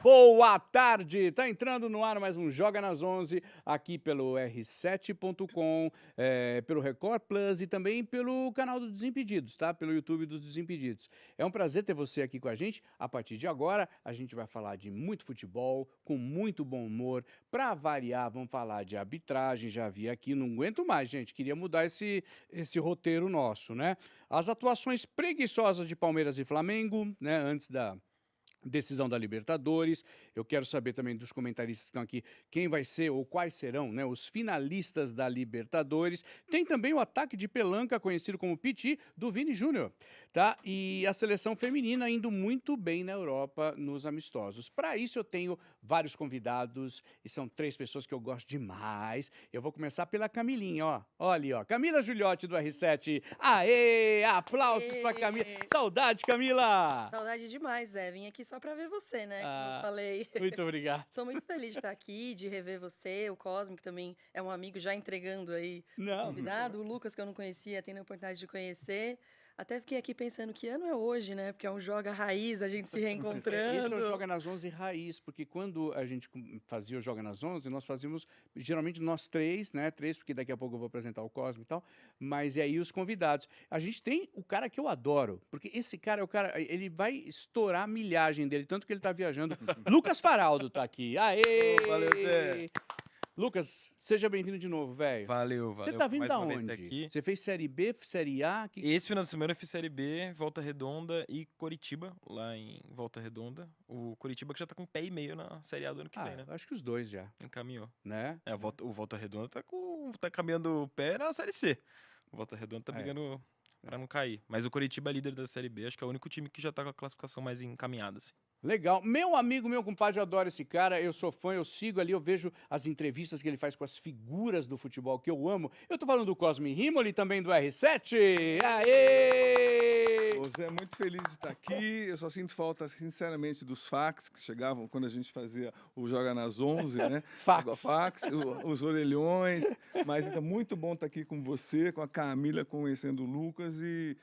Boa tarde! Tá entrando no ar mais um Joga nas 11, aqui pelo r7.com, pelo Record Plus e também pelo canal do Desimpedidos, tá? Pelo YouTube dos Desimpedidos. É um prazer ter você aqui com a gente. A partir de agora, a gente vai falar de muito futebol, com muito bom humor. Pra variar, vamos falar de arbitragem, já vi aqui, não aguento mais, gente. Queria mudar esse roteiro nosso, né? As atuações preguiçosas de Palmeiras e Flamengo, né? Antes da decisão da Libertadores. Eu quero saber também dos comentaristas que estão aqui quem vai ser ou quais serão, né, os finalistas da Libertadores. Tem também o ataque de pelanca, conhecido como Piti, do Vini Júnior, tá? E a seleção feminina indo muito bem na Europa nos amistosos. Para isso eu tenho vários convidados e são 3 pessoas que eu gosto demais. Eu vou começar pela Camilinha, ó. Olha ali, ó. Camila Giuliotti do R7. Aê! Aplausos para Camila. Ê! Saudade, Camila! Saudade demais, Zé. Vim aqui só pra ver você, né, como eu Ah, falei. muito obrigado. Tô muito feliz de estar aqui, de rever você, o Cosme, que também é um amigo, já entregando aí o Não, muito convidado, o obrigado. Lucas, que eu não conhecia, tendo a oportunidade de conhecer. Até fiquei aqui pensando que ano é hoje, né, porque é um Joga Raiz, a gente se Esse é o reencontrando. Joga nas 11 raiz, porque quando a gente fazia o Joga nas 11, nós fazíamos, geralmente nós 3, né? 3, porque daqui a pouco eu vou apresentar o Cosme e tal, mas e aí os convidados. A gente tem o cara que eu adoro, porque esse cara é o cara, ele vai estourar a milhagem dele, tanto que ele tá viajando. Lucas Faraldo tá aqui. Ô, valeu, Zé. Aê! Lucas, seja bem-vindo de novo, velho. Valeu, Você valeu tá por vindo mais da uma vez estar onde? aqui. Você fez Série B, Série A? Esse final de semana eu fiz Série B, Volta Redonda e Coritiba, lá em Volta Redonda. O Coritiba que já tá com um pé e meio na Série A do ano que vem, Ah, né? acho que os dois já, Encaminhou. né? É, o Volta Redonda tá caminhando o pé na Série C. O Volta Redonda tá É. brigando pra não cair. Mas o Coritiba é líder da Série B, acho que é o único time que já tá com a classificação mais encaminhada, assim. Legal. Meu amigo, meu compadre, eu adoro esse cara. Eu sou fã, eu sigo ali, eu vejo as entrevistas que ele faz com as figuras do futebol que eu amo. Eu tô falando do Cosme Rimoli, também do R7. Aê! Ô, Zé, muito feliz de estar aqui. Eu só sinto falta, sinceramente, dos fax que chegavam quando a gente fazia o Joga nas 11, né? Fax. Fax, os orelhões. Mas é muito bom estar aqui com você, com a Camila, conhecendo o Lucas e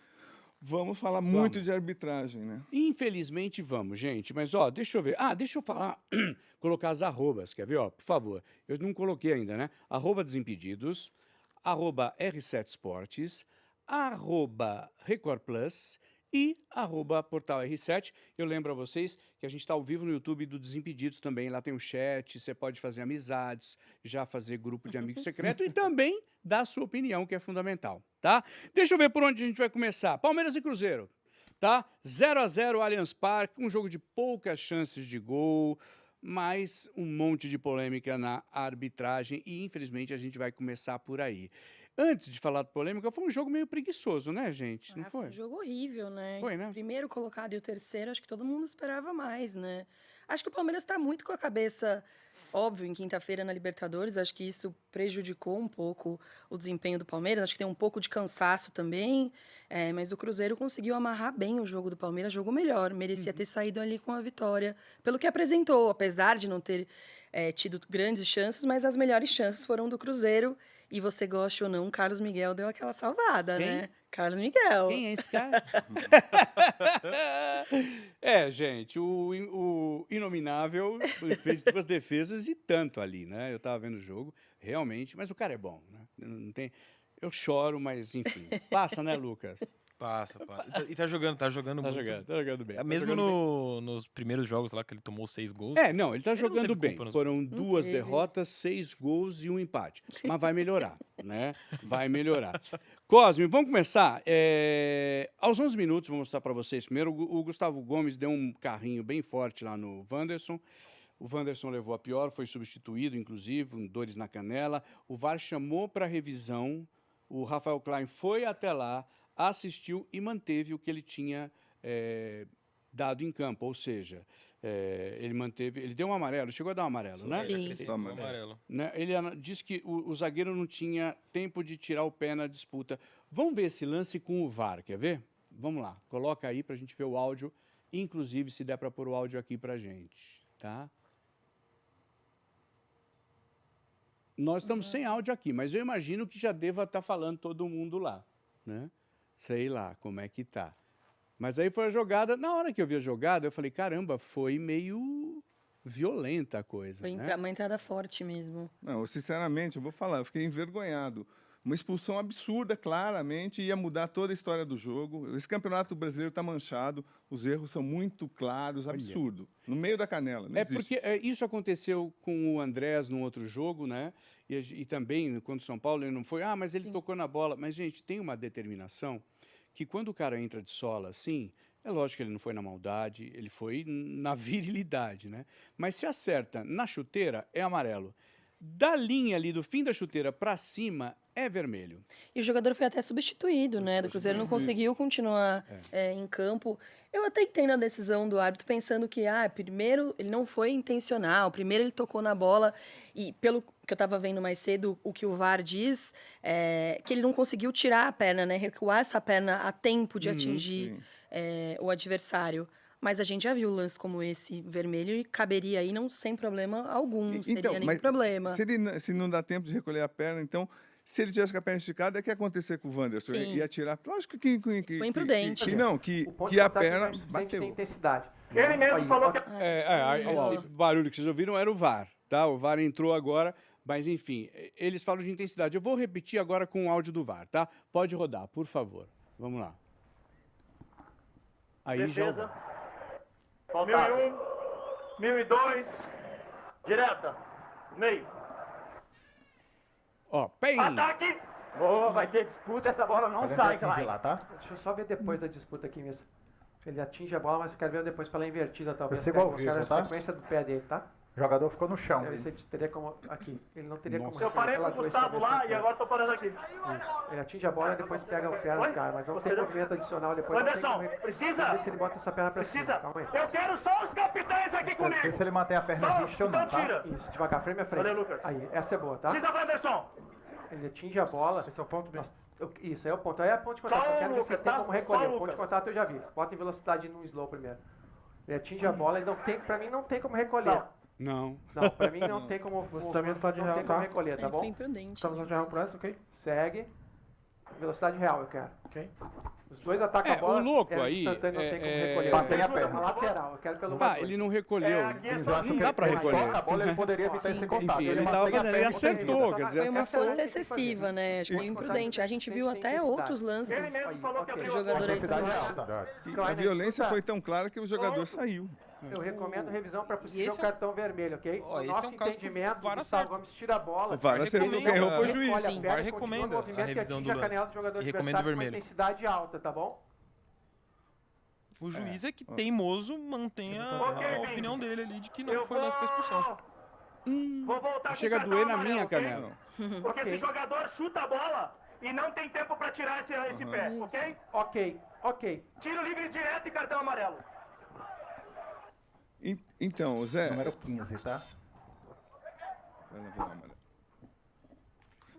vamos falar muito Vamos. de arbitragem, né? Infelizmente vamos, gente. Mas, ó, deixa eu ver. Ah, deixa eu falar, colocar as arrobas, quer ver? Ó, por favor. Eu não coloquei ainda, né? Arroba Desimpedidos, arroba R7 Esportes, arroba Record Plus e arroba Portal R7. Eu lembro a vocês que a gente está ao vivo no YouTube do Desimpedidos também. Lá tem um chat, você pode fazer amizades, já fazer grupo de amigo secreto e também dar a sua opinião, que é fundamental, tá? Deixa eu ver por onde a gente vai começar. Palmeiras e Cruzeiro. Tá? 0-0 Allianz Parque, um jogo de poucas chances de gol, mas um monte de polêmica na arbitragem e infelizmente a gente vai começar por aí. Antes de falar de polêmica, foi um jogo meio preguiçoso, né, gente? Não Ah, foi um foi? jogo horrível, né? Foi, né? Primeiro colocado e o terceiro, acho que todo mundo esperava mais, né? Acho que o Palmeiras tá muito com a cabeça, óbvio, em quinta-feira na Libertadores, acho que isso prejudicou um pouco o desempenho do Palmeiras, acho que tem um pouco de cansaço também, mas o Cruzeiro conseguiu amarrar bem o jogo do Palmeiras, jogo melhor, merecia ter saído ali com a vitória, pelo que apresentou, apesar de não ter tido grandes chances, mas as melhores chances foram do Cruzeiro, e você goste ou não, Carlos Miguel deu aquela salvada, Quem? né? Carlos Miguel. Quem é esse cara? É, gente, o Inominável fez 2 defesas e tanto ali, né? Eu tava vendo o jogo, realmente, mas o cara é bom, né? Não tem... Eu choro, mas enfim. Passa, né, Lucas? Passa. E tá jogando muito. Tá jogando bem. Tá Mesmo jogando bem. nos primeiros jogos lá que ele tomou 6 gols, É, não, ele tá ele não jogando teve bem. culpa nos gols. Foram Não 2 teve. derrotas, 6 gols e 1 empate. Mas vai melhorar, né? Vai melhorar. Cosme, vamos começar? Aos 11 minutos, vou mostrar para vocês primeiro. O Gustavo Gomes deu um carrinho bem forte lá no Wanderson. O Wanderson levou a pior, foi substituído, inclusive, com dores na canela. O VAR chamou para revisão. O Rafael Klein foi até lá, assistiu e manteve o que ele tinha dado em campo. Ou seja, ele deu um amarelo, chegou a dar um amarelo, né? Sim. Acrescentou um amarelo. Né? Ele disse que o zagueiro não tinha tempo de tirar o pé na disputa. Vamos ver esse lance com o VAR, quer ver? Vamos lá, coloca aí para a gente ver o áudio, inclusive se der para pôr o áudio aqui para gente, tá? Nós estamos sem áudio aqui, mas eu imagino que já deva estar falando todo mundo lá, né? Sei lá como é que tá. Mas aí foi a jogada, na hora que eu vi a jogada, eu falei, caramba, foi meio violenta a coisa, Foi né? uma entrada forte mesmo. Não, sinceramente, eu vou falar, eu fiquei envergonhado. Uma expulsão absurda, claramente, ia mudar toda a história do jogo. Esse campeonato brasileiro está manchado, os erros são muito claros, Olha. absurdo. No meio da canela, não É existe. porque isso aconteceu com o Andrés num outro jogo, né? E também contra o São Paulo, ele não foi, mas ele Sim. tocou na bola. Mas, gente, tem uma determinação que quando o cara entra de sola assim, é lógico que ele não foi na maldade, ele foi na virilidade, né? Mas se acerta na chuteira, é amarelo. Da linha ali, do fim da chuteira para cima, é vermelho. E o jogador foi até substituído, né? Do Cruzeiro não Substituído. conseguiu continuar em campo. Eu até entendo a decisão do árbitro, pensando que, primeiro, ele não foi intencional, primeiro ele tocou na bola, e pelo que eu estava vendo mais cedo, o que o VAR diz, que ele não conseguiu tirar a perna, né? Recuar essa perna a tempo de Uhum, atingir Sim. o adversário. Mas a gente já viu lance como esse vermelho e caberia aí não sem problema algum, não seria nenhum Mas problema. se não dá tempo de recolher a perna, então, se ele tivesse com a perna esticada, o que ia acontecer com o Wanderson? Sim. Ia tirar. Lógico que Foi imprudente. que O ponto a de contato perna a gente tem bateu. intensidade. Ele mesmo Aí, falou que Esse barulho que vocês ouviram era o VAR, tá? O VAR entrou agora, mas enfim, eles falam de intensidade. Eu vou repetir agora com o áudio do VAR, tá? Pode rodar, por favor. Vamos lá. Aí já. defesa. 1001, 1002, direta, meio. Ó, pem! Ataque! Boa, vai ter disputa, essa bola não sai, Clay. Deixa eu só ver depois da disputa aqui mesmo. Ele atinge a bola, mas eu quero ver depois pela invertida, talvez. Eu sigo ao Quero vivo, mostrar a tá? sequência do pé dele, tá? O jogador ficou no chão. Deve ser, teria como... Aqui. Ele não teria como... Eu parei com o Gustavo lá e agora tô parando aqui. Isso. Ele atinge a bola e depois pega o pé Oi? do cara, mas não Você tem já- movimento adicional depois. não tem Anderson, como- precisa? Vamos ver se ele bota essa perna pra Precisa? cima. Calma aí. Eu quero só os capitães aqui Vê comigo. se ele mantém a perna Só, rista ou não, então tá? tira. Isso, devagar, frame a frente. Valeu, Lucas. Aí, essa é boa, tá? Precisa, Wanderson. Ele atinge a bola. Esse é o ponto B. Isso, aí é o ponto. Aí é a ponto de Só contato. Eu o quero ver se Lucas, ele tem tá? como Só recolher. o O ponto de Lucas. contato eu já vi. Bota em velocidade no slow primeiro. Ele atinge a bola, ele não tem, pra mim não tem como recolher. Não. Não. Não, pra mim não tem como. Você também está de não real, tem como tá? recolher, tá Ele foi bom? imprudente. Estamos no real próximo, ok? Segue. Velocidade real eu quero. Ok. Os dois atacam É, a bola. o louco é aí, instantâneo, não tem como é- recolher. Bater a Tem perna. lateral, eu quero pelo Tá, mais ele dois. não recolheu. Aqui é Eles só acham Não que dá ele pra toca recolher. a bola, ele poderia evitar esse contato. Enfim, ele mantém tava a fazendo, ele perna acertou, quer dizer, Foi uma Essa é a força tem que excessiva, fazer. né? Acho que foi Sim. imprudente. A gente viu Tem até intensidade. outros lances. Ele mesmo Aí, falou que ok. abriu O jogador a aí porta. Intensidade real. E Claro, a violência disputa. foi tão clara que o jogador saiu. Eu recomendo revisão para possível esse é- cartão vermelho, ok? Ó, No esse nosso é um caso que o entendimento, VAR o Gustavo acerta. Gomes tira a bola. O VAR VAR acertou, recomenda. quem errou foi o recolhe juiz. a Sim, perna, VAR continua o recomenda movimento a que revisão atinge do a canela lance. do jogador E recomenda o adversário com uma vermelho. intensidade alta, tá bom? O juiz é que teimoso mantém a Ok, Vini. opinião dele ali de que não Eu foi lance pra expulsão. Vou voltar com Chega a o doer cartão na minha amarelo, ok? canela. Porque Ok. esse jogador chuta a bola e não tem tempo pra tirar esse pé, ok? Ok. Tiro livre direto e cartão amarelo. Então, Zé. Número 15, tá?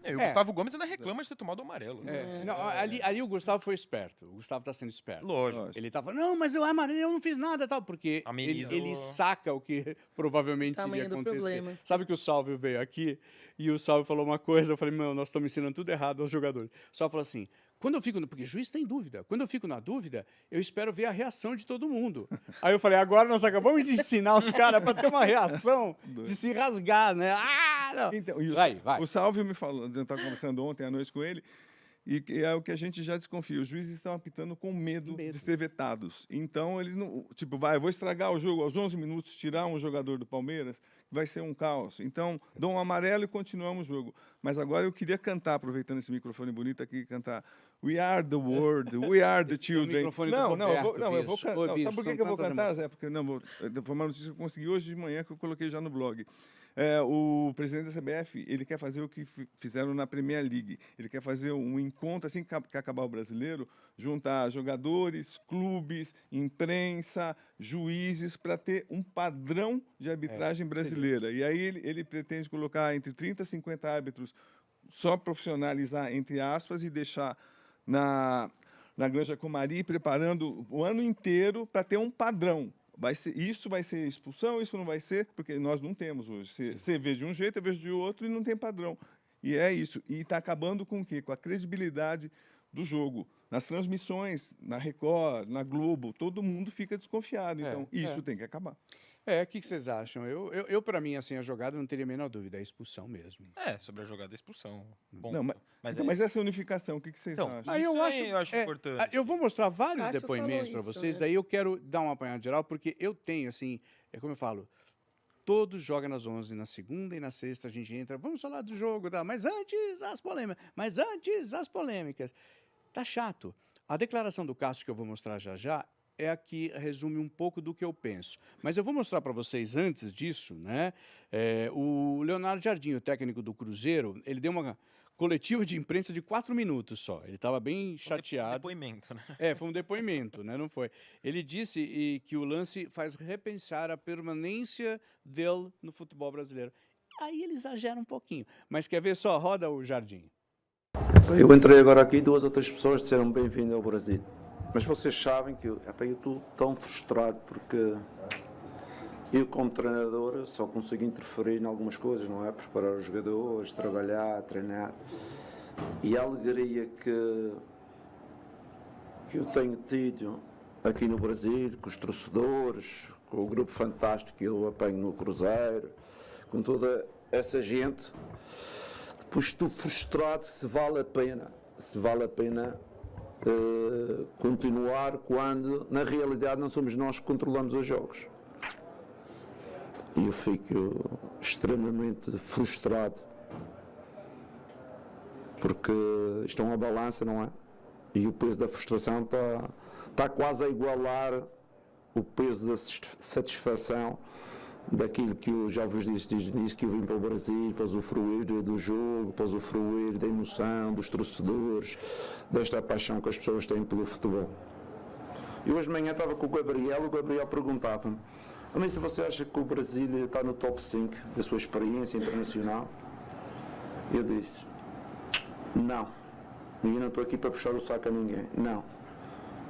E o É. Gustavo Gomes ainda reclama de ter tomado o amarelo. Não, ali o Gustavo foi esperto. O Gustavo tá sendo esperto. Lógico. Ele tava, não, mas eu amarelo, eu não fiz nada, tal, porque ele, Ameniza ele o- saca o que provavelmente Tamanho iria do acontecer. problema. Sabe que o Salvio veio aqui e o Salvio falou uma coisa, eu falei, meu, nós estamos ensinando tudo errado aos jogadores. O Salvio falou assim, quando eu fico, porque juiz tem dúvida, quando eu fico na dúvida, eu espero ver a reação de todo mundo. Aí eu falei, agora nós acabamos de ensinar os caras para ter uma reação de se rasgar, né? Não. Então, e Vai. o Salvio me falou, eu estava conversando ontem à noite com ele, e que é o que a gente já desconfia. Os juízes estão apitando com medo de ser vetados. Então, eles não. Tipo, eu vou estragar o jogo aos 11 minutos, tirar um jogador do Palmeiras, vai ser um caos. Então, dou um amarelo e continuamos o jogo. Mas agora eu queria cantar, aproveitando esse microfone bonito aqui, cantar We are the world, we are the Esse é o children. microfone do Eu Roberto, vou bicho. cantar. Ô, Sabe bicho, por que são que eu vou tantas cantar, Zé? Porque foi uma notícia que eu consegui hoje de manhã, que eu coloquei já no blog. O presidente da CBF, ele quer fazer o que fizeram na Premier League. Ele quer fazer um encontro, assim que acabar o brasileiro, juntar jogadores, clubes, imprensa, juízes, para ter um padrão de arbitragem brasileira. E aí ele pretende colocar entre 30 e 50 árbitros, só profissionalizar, entre aspas, e deixar na Granja Comari, preparando o ano inteiro para ter um padrão. Isso vai ser expulsão, isso não vai ser, porque nós não temos hoje. Você vê de um jeito, eu vejo de outro e não tem padrão. E é isso. E está acabando com o quê? Com a credibilidade do jogo. Nas transmissões, na Record, na Globo, todo mundo fica desconfiado. Então, isso tem que acabar. O que vocês acham? Para mim, assim, a jogada não teria a menor dúvida, é expulsão mesmo. Sobre a jogada, expulsão. Ponto. Não, mas essa unificação, o que vocês Então, acham? Aí eu acho, eu acho importante. eu vou mostrar vários Cássio depoimentos para falou isso, vocês, né? daí eu quero dar uma apanhada geral, porque eu tenho, assim, é como eu falo, todos jogam nas 11, na segunda e na sexta a gente entra, vamos falar do jogo, tá? Mas antes as polêmicas. Tá chato. A declaração do Cássio que eu vou mostrar já já é a que resume um pouco do que eu penso. Mas eu vou mostrar para vocês antes disso, né? O Leonardo Jardim, o técnico do Cruzeiro, ele deu uma coletiva de imprensa de 4 minutos só. Ele estava bem chateado. Depoimento, né? Foi um depoimento, né? Não foi. Ele disse que o lance faz repensar a permanência dele no futebol brasileiro. Aí ele exagera um pouquinho. Mas quer ver só? Roda o Jardim. Eu entrei agora aqui, 2 ou 3 pessoas disseram bem-vindo ao Brasil. Mas vocês sabem que eu estou tão frustrado porque eu, como treinador, só consigo interferir em algumas coisas, não é? Preparar os jogadores, trabalhar, treinar. E a alegria que eu tenho tido aqui no Brasil, com os torcedores, com o grupo fantástico que eu apanho no Cruzeiro, com toda essa gente, depois estou frustrado se vale a pena continuar quando na realidade não somos nós que controlamos os jogos. E eu fico extremamente frustrado porque isto é uma balança, não é? E o peso da frustração está quase a igualar o peso da satisfação daquilo que eu já vos disse desde o início, que eu vim para o Brasil para usufruir do jogo, para usufruir da emoção, dos torcedores, desta paixão que as pessoas têm pelo futebol. E hoje de manhã estava com o Gabriel perguntava-me: se você acha que o Brasil está no top 5 da sua experiência internacional? Eu disse: não. E eu não estou aqui para puxar o saco a ninguém. Não.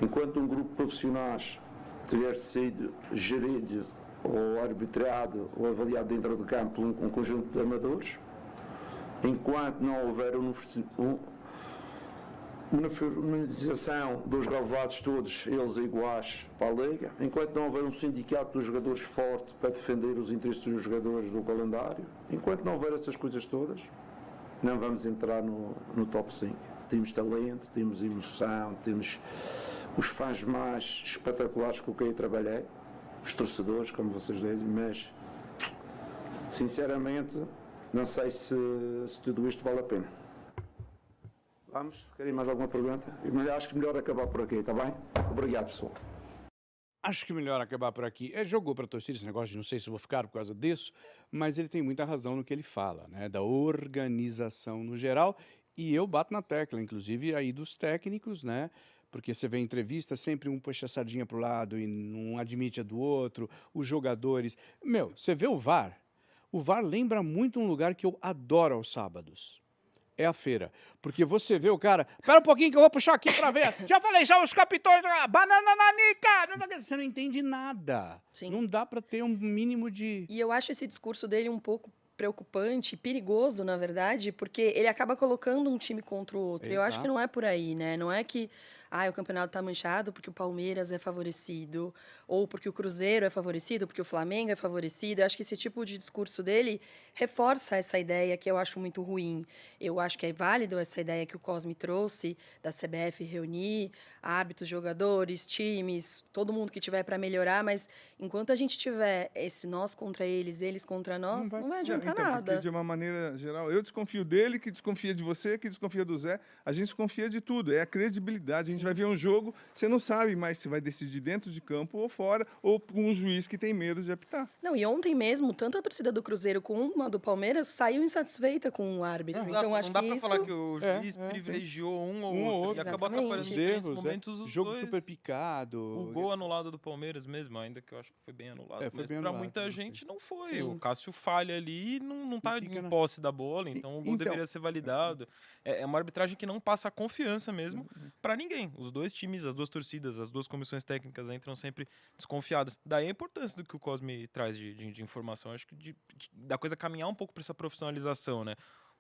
Enquanto um grupo de profissionais tiver sido gerido ou arbitrado ou avaliado dentro do campo por um conjunto de amadores, enquanto não houver uma uniformização dos relevados todos eles iguais para a Liga, enquanto não houver um sindicato dos jogadores forte para defender os interesses dos jogadores do calendário, enquanto não houver essas coisas todas, não vamos entrar no top 5. Temos talento, temos emoção, temos os fãs mais espetaculares com quem eu trabalhei, os torcedores, como vocês dizem, mas sinceramente não sei se tudo isto vale a pena. Vamos? Querem mais alguma pergunta? Acho que melhor acabar por aqui, está bem? Obrigado, pessoal. Acho que melhor acabar por aqui. Jogou para a torcida esse negócio de não sei se vou ficar por causa disso, mas ele tem muita razão no que ele fala, né? Da organização no geral. E eu bato na tecla, inclusive, aí dos técnicos, né? Porque você vê em entrevista, sempre um puxa a sardinha para o lado e não admite a do outro, os jogadores. Você vê o VAR. O VAR lembra muito um lugar que eu adoro aos sábados. É a feira. Porque você vê o cara, espera um pouquinho que eu vou puxar aqui para ver. Já falei, já os capitões, banana nanica. Você não entende nada. Sim. Não dá para ter um mínimo de... E eu acho esse discurso dele um pouco preocupante, perigoso, na verdade, porque ele acaba colocando um time contra o outro. Eu acho que não é por aí, né? Não é que o campeonato tá manchado porque o Palmeiras é favorecido, ou porque o Cruzeiro é favorecido, porque o Flamengo é favorecido. Eu acho que esse tipo de discurso dele reforça essa ideia que eu acho muito ruim. Eu acho que é válido essa ideia que o Cosme trouxe, da CBF reunir árbitros, jogadores, times, todo mundo que tiver para melhorar, mas enquanto a gente tiver esse nós contra eles contra nós, não vai adiantar nada. Porque de uma maneira geral, eu desconfio dele, que desconfia de você, que desconfia do Zé, a gente desconfia de tudo, é a credibilidade. A gente vai ver um jogo, você não sabe mais se vai decidir dentro de campo ou fora, ou com um juiz que tem medo de apitar. Não, e ontem mesmo, tanto a torcida do Cruzeiro como uma do Palmeiras saiu insatisfeita com o árbitro. Então acho não dá que pra isso... falar que o juiz privilegiou um ou outro. E acabou atrapalhando em diferentes momentos os jogo dois. super picado. O gol anulado do Palmeiras mesmo, ainda que eu acho que foi bem anulado. Foi mas bem pra anulado, muita não gente não foi. Sim. O Cássio falha ali e não tá fica em posse da bola, então o gol deveria ser validado. É uma arbitragem que não passa confiança mesmo pra ninguém. Os dois times, as duas torcidas, as duas comissões técnicas entram sempre desconfiadas. Daí a importância do que o Cosme traz de informação. Acho que da coisa caminhar um pouco pra essa profissionalização, né?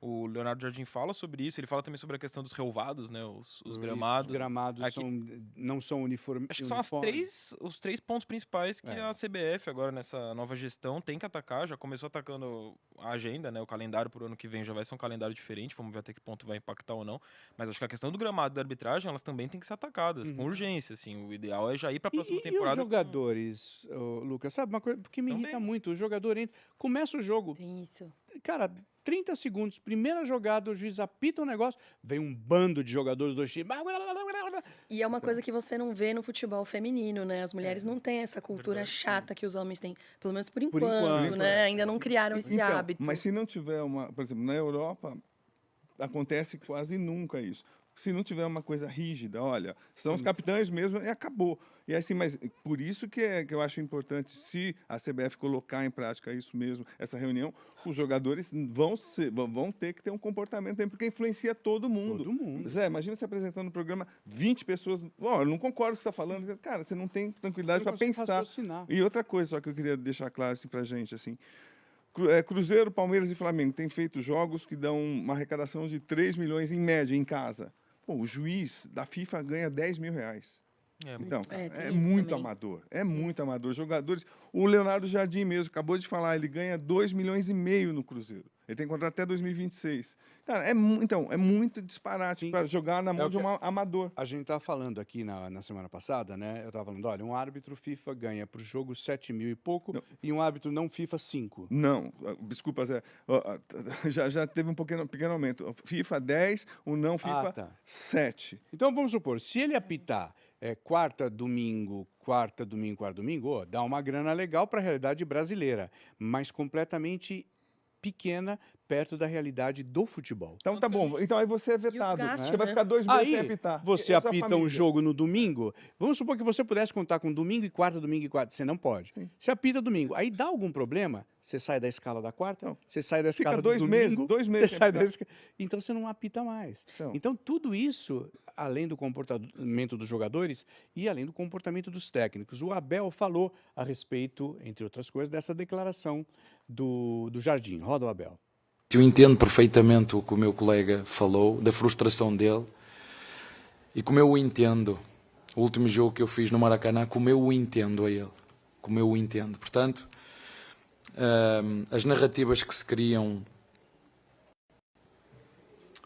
O Leonardo Jardim fala sobre isso, ele fala também sobre a questão dos relvados, né? Os Os gramados. gramados Aqui- não são uniformes. Acho que são os três pontos principais que a CBF agora nessa nova gestão tem que atacar. Já começou atacando a agenda, né? O calendário pro ano que vem já vai ser um calendário diferente. Vamos ver até que ponto vai impactar ou não. Mas acho que a questão do gramado e da arbitragem, elas também têm que ser atacadas com urgência, assim. O ideal é já ir para a próxima E temporada. os jogadores, Lucas, sabe uma coisa que me irrita muito? O jogador entra, começa o jogo, Tem isso. cara, 30 segundos, primeira jogada, o juiz apita um negócio, vem um bando de jogadores do time. E é uma coisa que você não vê no futebol feminino, né? As mulheres não têm essa cultura Verdade. chata que os homens têm. Pelo menos por Por enquanto, enquanto, né? Ainda não criaram esse Então, hábito. mas se não tiver por exemplo, na Europa acontece quase nunca isso. Se não tiver uma coisa rígida, olha, são os capitães mesmo e acabou. E assim, mas por isso que eu acho importante, se a CBF colocar em prática isso mesmo, essa reunião, os jogadores vão ter que ter um comportamento aí, porque influencia todo mundo. Todo mundo. Zé, imagina você apresentando um programa, 20 pessoas, eu não concordo com o que você está falando, cara, você não tem tranquilidade para pensar. Raciocinar. E outra coisa só que eu queria deixar claro assim, para a gente, assim, Cruzeiro, Palmeiras e Flamengo têm feito jogos que dão uma arrecadação de 3 milhões em média em casa. Pô, o juiz da FIFA ganha 10 mil reais. Então, tem é isso muito também. amador, é muito amador. Jogadores, o Leonardo Jardim mesmo, acabou de falar, ele ganha 2 milhões e meio no Cruzeiro. Ele tem contrato até 2026. Cara, então, é muito disparate para jogar na mão de um amador. A gente estava falando aqui na semana passada, né? Eu estava falando, olha, um árbitro FIFA ganha por jogo 7 mil e pouco e um árbitro não FIFA 5. Não, desculpa, Zé. Já teve um pequeno aumento. FIFA 10, o não FIFA 7. Então vamos supor, se ele apitar quarta, domingo, quarta, domingo, dá uma grana legal para a realidade brasileira, mas completamente pequena perto da realidade do futebol. Então tá bom. Então aí você é vetado. desgaste, Você vai né? ficar 2 meses sem Aí, apitar. você É a sua apita um família. jogo no domingo, vamos supor que você pudesse contar com domingo e quarta, você não pode. Sim. Você apita domingo, aí dá algum problema, você sai da escala da quarta, Não. você sai da escala Fica do 2 domingo, meses, 2 você meses sai sem da apitar. então você não apita mais. Então. Então tudo isso, além do comportamento dos jogadores e além do comportamento dos técnicos. O Abel falou a respeito, entre outras coisas, dessa declaração do Jardim. Roda o Abel. Eu entendo perfeitamente o que o meu colega falou, da frustração dele, e como eu o entendo, o último jogo que eu fiz no Maracanã, como eu o entendo a ele, como eu o entendo. Portanto, as narrativas que se criam,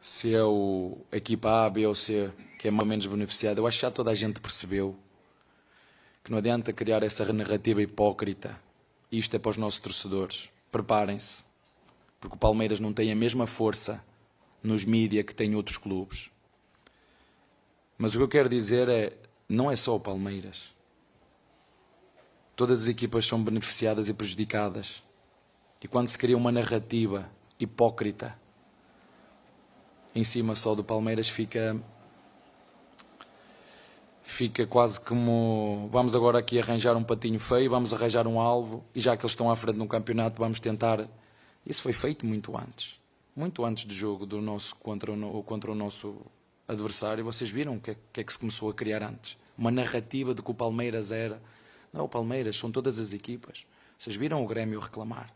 se é a equipa A, B ou C, que é mais ou menos beneficiada, eu acho que já toda a gente percebeu que não adianta criar essa narrativa hipócrita. Isto é para os nossos torcedores. Preparem-se. Porque o Palmeiras não tem a mesma força nos mídias que tem outros clubes. Mas o que eu quero dizer é, não é só o Palmeiras. Todas as equipas são beneficiadas e prejudicadas. E quando se cria uma narrativa hipócrita em cima só do Palmeiras, fica quase como, vamos agora aqui arranjar um patinho feio, vamos arranjar um alvo, e já que eles estão à frente no campeonato, vamos tentar... Isso foi feito muito antes do jogo do nosso contra o nosso adversário. Vocês viram o que é que se começou a criar antes? Uma narrativa de que o Palmeiras era... Não, o Palmeiras, são todas as equipas. Vocês viram o Grêmio reclamar?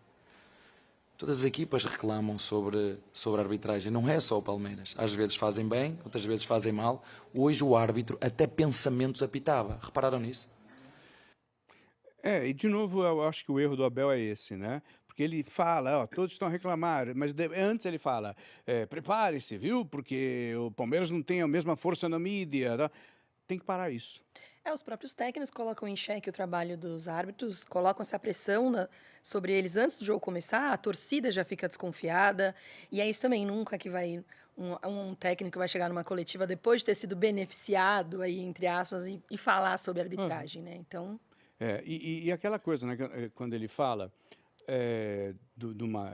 Todas as equipas reclamam sobre a arbitragem. Não é só o Palmeiras. Às vezes fazem bem, outras vezes fazem mal. Hoje o árbitro até pensamentos apitava. Repararam nisso? E de novo eu acho que o erro do Abel é esse, né? Porque ele fala, todos estão a reclamar, mas antes ele fala, prepare-se, viu? Porque o Palmeiras não tem a mesma força na mídia. Tá? Tem que parar isso. Os próprios técnicos colocam em xeque o trabalho dos árbitros, colocam essa pressão sobre eles antes do jogo começar, a torcida já fica desconfiada, e é isso também, nunca que vai um técnico vai chegar numa coletiva depois de ter sido beneficiado, aí, entre aspas, e falar sobre arbitragem, né? Então... E aquela coisa, né? Quando ele fala...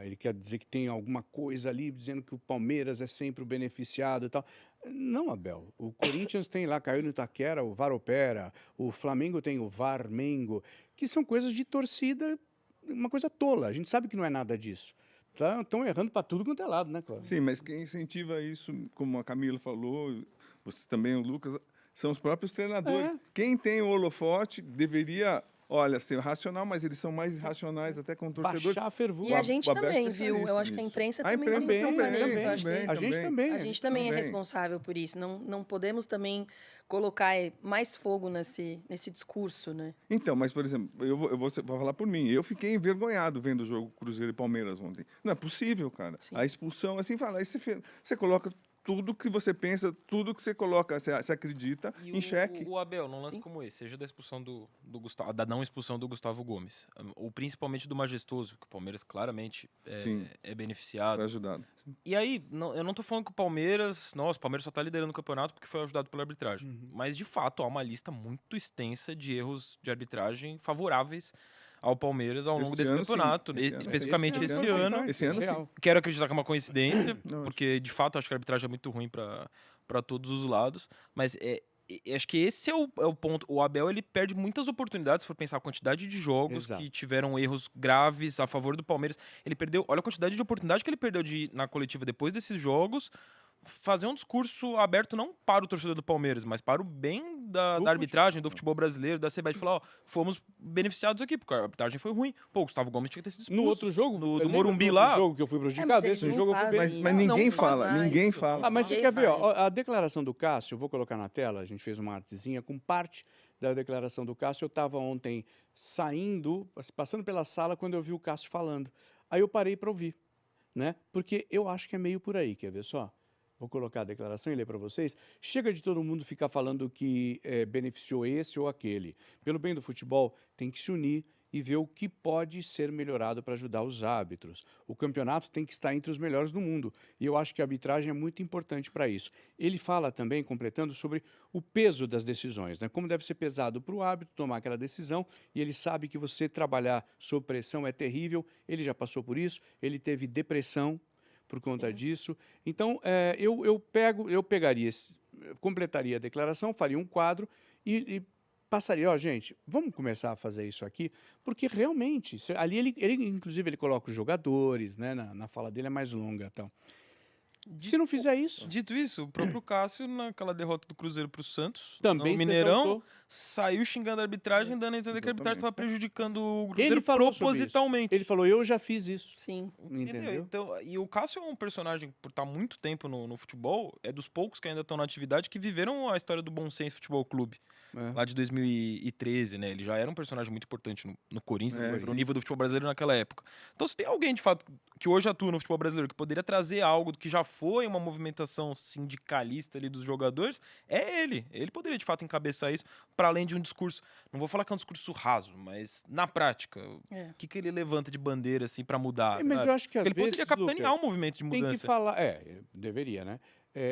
ele quer dizer que tem alguma coisa ali dizendo que o Palmeiras é sempre o beneficiado e tal. Não, Abel. O Corinthians tem lá, caiu no Itaquera, o VAR opera. O Flamengo tem o VAR-Mengo, que são coisas de torcida, uma coisa tola. A gente sabe que não é nada disso. Estão errando para tudo quanto é lado, né, Cláudio? Sim, mas quem incentiva isso, como a Camila falou, você também, o Lucas, são os próprios treinadores. Quem tem o holofote deveria olha, ser racional, mas eles são mais irracionais até com torcedores. Baixar a fervura. E a gente o Abel é também, viu? especialista Eu acho que a nisso. imprensa A também imprensa tem culpa também, nisso. Eu acho que A gente também. a gente também é também. responsável por isso. Não podemos também colocar mais fogo nesse discurso, né? Então, mas, por exemplo, vou falar por mim. Eu fiquei envergonhado vendo o jogo Cruzeiro e Palmeiras ontem. Não é possível, cara. Sim. A expulsão, assim, fala, aí você coloca tudo que você pensa, tudo que você coloca, você acredita, E em xeque. o Abel, num lance Sim. como esse, seja da expulsão do Gustavo, da não expulsão do Gustavo Gomes, ou principalmente do Majestoso, que o Palmeiras claramente Sim. é beneficiado. Foi ajudado. E aí, eu não tô falando que o Palmeiras só tá liderando o campeonato porque foi ajudado pela arbitragem. Uhum. Mas, de fato, há uma lista muito extensa de erros de arbitragem favoráveis ao Palmeiras ao longo Esse desse ano, sim. campeonato, Esse ano, especificamente esse esse ano, ano. Esse ano, sim. Real. Quero acreditar que é uma coincidência, Não, porque de fato acho que a arbitragem é muito ruim para todos os lados, mas acho que esse é o ponto. O Abel ele perde muitas oportunidades, se for pensar a quantidade de jogos Exato. que tiveram erros graves a favor do Palmeiras. Ele perdeu, olha a quantidade de oportunidade que ele perdeu na coletiva depois desses jogos. Fazer um discurso aberto não para o torcedor do Palmeiras, mas para o bem da arbitragem, do futebol brasileiro, da CBF, falar, ó, fomos beneficiados aqui, porque a arbitragem foi ruim. Pô, o Gustavo Gomes tinha que ter sido expulso. No outro jogo, do lembra Morumbi do lá. jogo que eu fui prejudicado, eles esse não jogo eu fui fazem bem. Mas isso. ninguém Não fala, faz ninguém isso. fala. Ah, mas você Ninguém quer ver, ó, faz. a declaração do Cássio, eu vou colocar na tela, a gente fez uma artezinha com parte da declaração do Cássio. Eu estava ontem saindo, passando pela sala, quando eu vi o Cássio falando. Aí eu parei para ouvir, né? Porque eu acho que é meio por aí, quer ver só? Vou colocar a declaração e ler para vocês. Chega de todo mundo ficar falando que beneficiou esse ou aquele. Pelo bem do futebol, tem que se unir e ver o que pode ser melhorado para ajudar os árbitros. O campeonato tem que estar entre os melhores do mundo e eu acho que a arbitragem é muito importante para isso. Ele fala também, completando, sobre o peso das decisões, né? Como deve ser pesado para o árbitro tomar aquela decisão, e ele sabe que você trabalhar sob pressão é terrível. Ele já passou por isso, ele teve depressão por conta disso. Então, eu pegaria, completaria a declaração, faria um quadro e passaria, ó, gente, vamos começar a fazer isso aqui, porque realmente, ali ele inclusive, ele coloca os jogadores, né, na fala dele é mais longa, então. Se não fizer isso... Dito isso, o próprio Cássio, naquela derrota do Cruzeiro pro Santos, Também no se Mineirão, exaltou. saiu xingando a arbitragem, dando a entender que a arbitragem estava prejudicando o Cruzeiro Ele falou sobre isso. propositalmente. Ele falou, eu já fiz isso. Sim. Entendeu? Então, e o Cássio é um personagem, por estar muito tempo no futebol, é dos poucos que ainda estão na atividade, que viveram a história do Bom Senso Futebol Clube, lá de 2013, né? Ele já era um personagem muito importante no Corinthians, pro nível do futebol brasileiro naquela época. Então, se tem alguém, de fato, que hoje atua no futebol brasileiro, que poderia trazer algo que já foi uma movimentação sindicalista ali dos jogadores, é ele. Ele poderia, de fato, encabeçar isso, para além de um discurso, não vou falar que é um discurso raso, mas na prática, o que ele levanta de bandeira, assim, para mudar? Mas eu acho que às ele vezes, poderia capitanear Lucas, um movimento de mudança. tem que falar, deveria, né?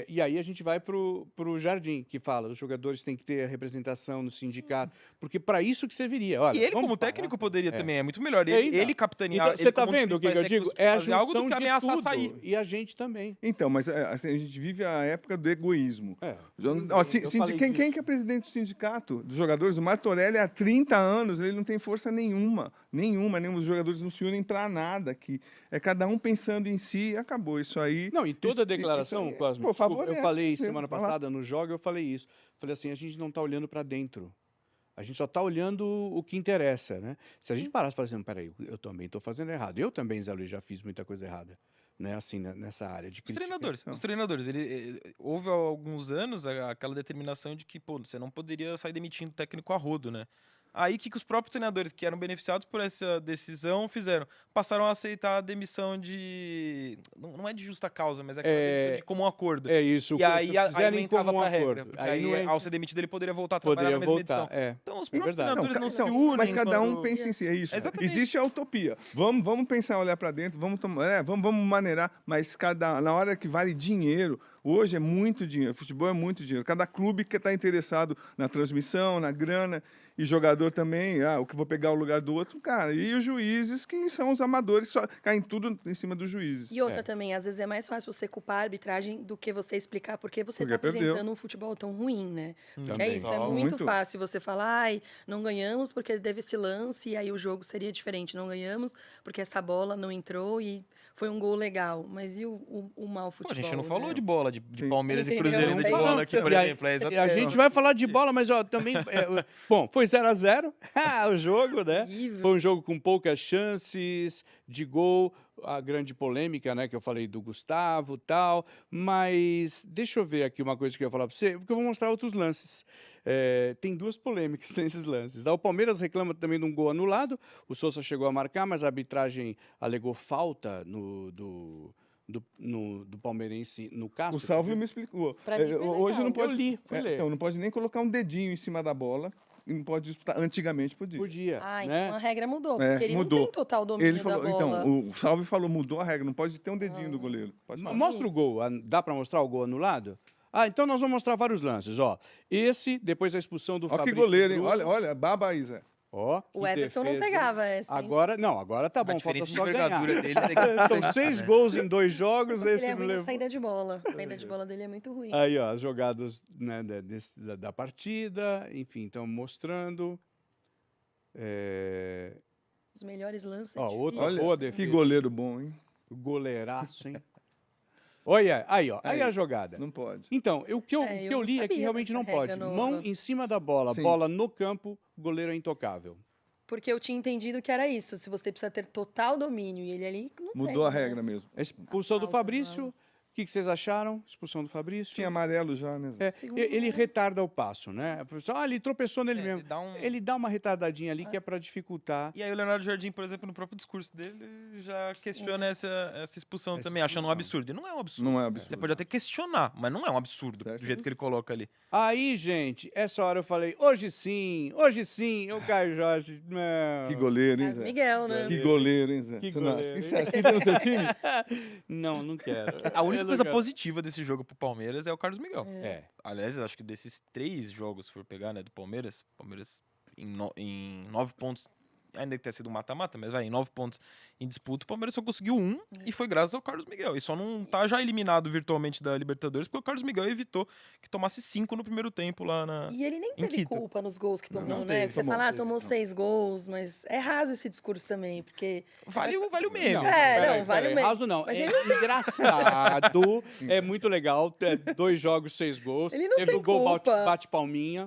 E aí a gente vai pro Jardim, que fala, os jogadores têm que ter a representação no sindicato, porque para isso que serviria. Olha, E ele, vamos como parar. técnico, poderia também, é muito melhor. Ele capitanear. Então, você tá vendo o que eu digo? É a junção algo do que ameaçar tudo, sair. e a gente também. Então, mas assim, a gente vive a época do egoísmo. Quem que é presidente do sindicato dos jogadores? O Martorelli há 30 anos, ele não tem força nenhuma. Os jogadores não se unem para nada aqui. É cada um pensando em si, acabou isso aí. Não, e toda a declaração, Cosme, eu falei semana falar. passada no Joga, eu falei isso. Falei assim, a gente não está olhando para dentro. A gente só está olhando o que interessa, né? Se a gente parasse e falasse assim, peraí, eu também estou fazendo errado. Eu também, Zé Luiz, já fiz muita coisa errada, né? Assim, nessa área de crítica. Os treinadores, houve há alguns anos aquela determinação de que, pô, você não poderia sair demitindo técnico a rodo, né? Aí, o que os próprios treinadores que eram beneficiados por essa decisão fizeram? Passaram a aceitar a demissão de... Não é de justa causa, mas é demissão de comum acordo. É isso. E aí não entrava comum pra acordo. regra. Porque aí, ao ser demitido, ele poderia voltar a trabalhar Poderia na mesma voltar, edição. Então, os próprios treinadores não se então, unem. mas cada um pensa em si, é isso. Exatamente. Existe a utopia. Vamos pensar, olhar para dentro, vamos maneirar, mas na hora que vale dinheiro, hoje é muito dinheiro, futebol é muito dinheiro. Cada clube que está interessado na transmissão, na grana, e jogador também, o que vou pegar o lugar do outro, cara. E os juízes, que são os amadores, só caem tudo em cima dos juízes. E outra também, às vezes é mais fácil você culpar a arbitragem do que você explicar por que você está Porque apresentando um futebol tão ruim, né? Porque é isso, é Também. muito fácil você falar, não ganhamos porque teve esse lance e aí o jogo seria diferente. Não ganhamos porque essa bola não entrou e foi um gol legal. Mas e o mau futebol? Pô, a gente não né? falou de bola, de Palmeiras e Entendeu? Cruzeiro ainda de Não bola aqui, por exemplo. A gente vai falar de bola, mas ó, também... bom, foi foi 0-0 o jogo, né? Horrível. Foi um jogo com poucas chances de gol, a grande polêmica, né, que eu falei do Gustavo e tal, mas deixa eu ver aqui uma coisa que eu ia falar para você, porque eu vou mostrar outros lances. Tem duas polêmicas nesses lances. O Palmeiras reclama também de um gol anulado, o Sousa chegou a marcar, mas a arbitragem alegou falta do palmeirense no Castro. O Salvio me explicou. Pra mim foi Hoje legal. não pode. Eu li, fui ler. Então, não pode nem colocar um dedinho em cima da bola. E não pode disputar. Antigamente podia. Podia, Ah, né? então a regra mudou, É, porque ele mudou. não tem total domínio Ele falou, da bola. então, o Salvio falou, mudou a regra, não pode ter um dedinho do Ah. goleiro. Pode falar. Mostra o gol. Dá para mostrar o gol anulado? Ah, então nós vamos mostrar vários lances, ó. Esse, depois da expulsão do Ó que Fabrício goleiro, hein? Bruno. Olha, baba aí, Zé. Ó, O que Everton não defesa, hein? pegava essa, hein? Agora tá A bom, falta diferença de só ganhar. envergadura dele é que São 6 gols em 2 jogos, Ele esse é não ruim na levou. saída de bola. A saída de bola dele é muito ruim. Aí, ó, as jogadas, né, da partida, enfim, estão mostrando. Os melhores lances. Ó, é outra difícil. boa Que defesa. goleiro bom, hein? Goleiraço, hein? Olha, aí, ó, aí Aí. a jogada. Não pode. Então, o que eu eu li é que sabia realmente dessa não pode. regra Mão nova. em cima da bola, Sim. bola no campo, goleiro é intocável. Porque eu tinha entendido que era isso. Se você precisa ter total domínio e ele ali não Mudou a tem, né? regra mesmo. A expulsão do falta, Fabrício, não. o que vocês acharam? Expulsão do Fabrício. Tinha amarelo já, né, Zé? Segundo Ele gol. retarda o passo, né? Ele tropeçou nele mesmo. Ele dá um... Ele dá uma retardadinha ali que é para dificultar. E aí o Leonardo Jardim, por exemplo, no próprio discurso dele, já questiona essa expulsão Essa também, achando um expulsão. absurdo. E não é um absurdo. Não é absurdo. Você pode até questionar, mas não é um absurdo Certo. do jeito que ele coloca ali. Aí, gente, essa hora eu falei, hoje sim, o Caio Jorge. Não. Que goleiro, hein, Carlos Zé? Miguel, né? Que goleiro, hein, Zé? Que Você não acha? goleiro, O que você hein? acha? Quem tem no seu time? Não, não quero. A única Eu não coisa quero. positiva desse jogo pro Palmeiras é o Carlos Miguel. É. Aliás, eu acho que desses 3 jogos, se for pegar, né, do Palmeiras em 9 pontos, ainda que tenha sido um mata-mata, mas vai, em 9 pontos em disputa, o Palmeiras só conseguiu 1 e foi graças ao Carlos Miguel. E só não tá já eliminado virtualmente da Libertadores, porque o Carlos Miguel evitou que tomasse 5 no primeiro tempo lá na... E ele nem Em teve Quito. culpa nos gols que Não, tomou, não né? teve, Você tomou, fala, teve, tomou não. 6 gols, mas é raso esse discurso também, porque Vale o meme. Não, É, peraí, não, vale peraí, o mesmo. raso não. Mas É ele engraçado, é muito legal. 2 jogos, 6 gols. Ele não Teve tem o gol culpa. bate-palminha,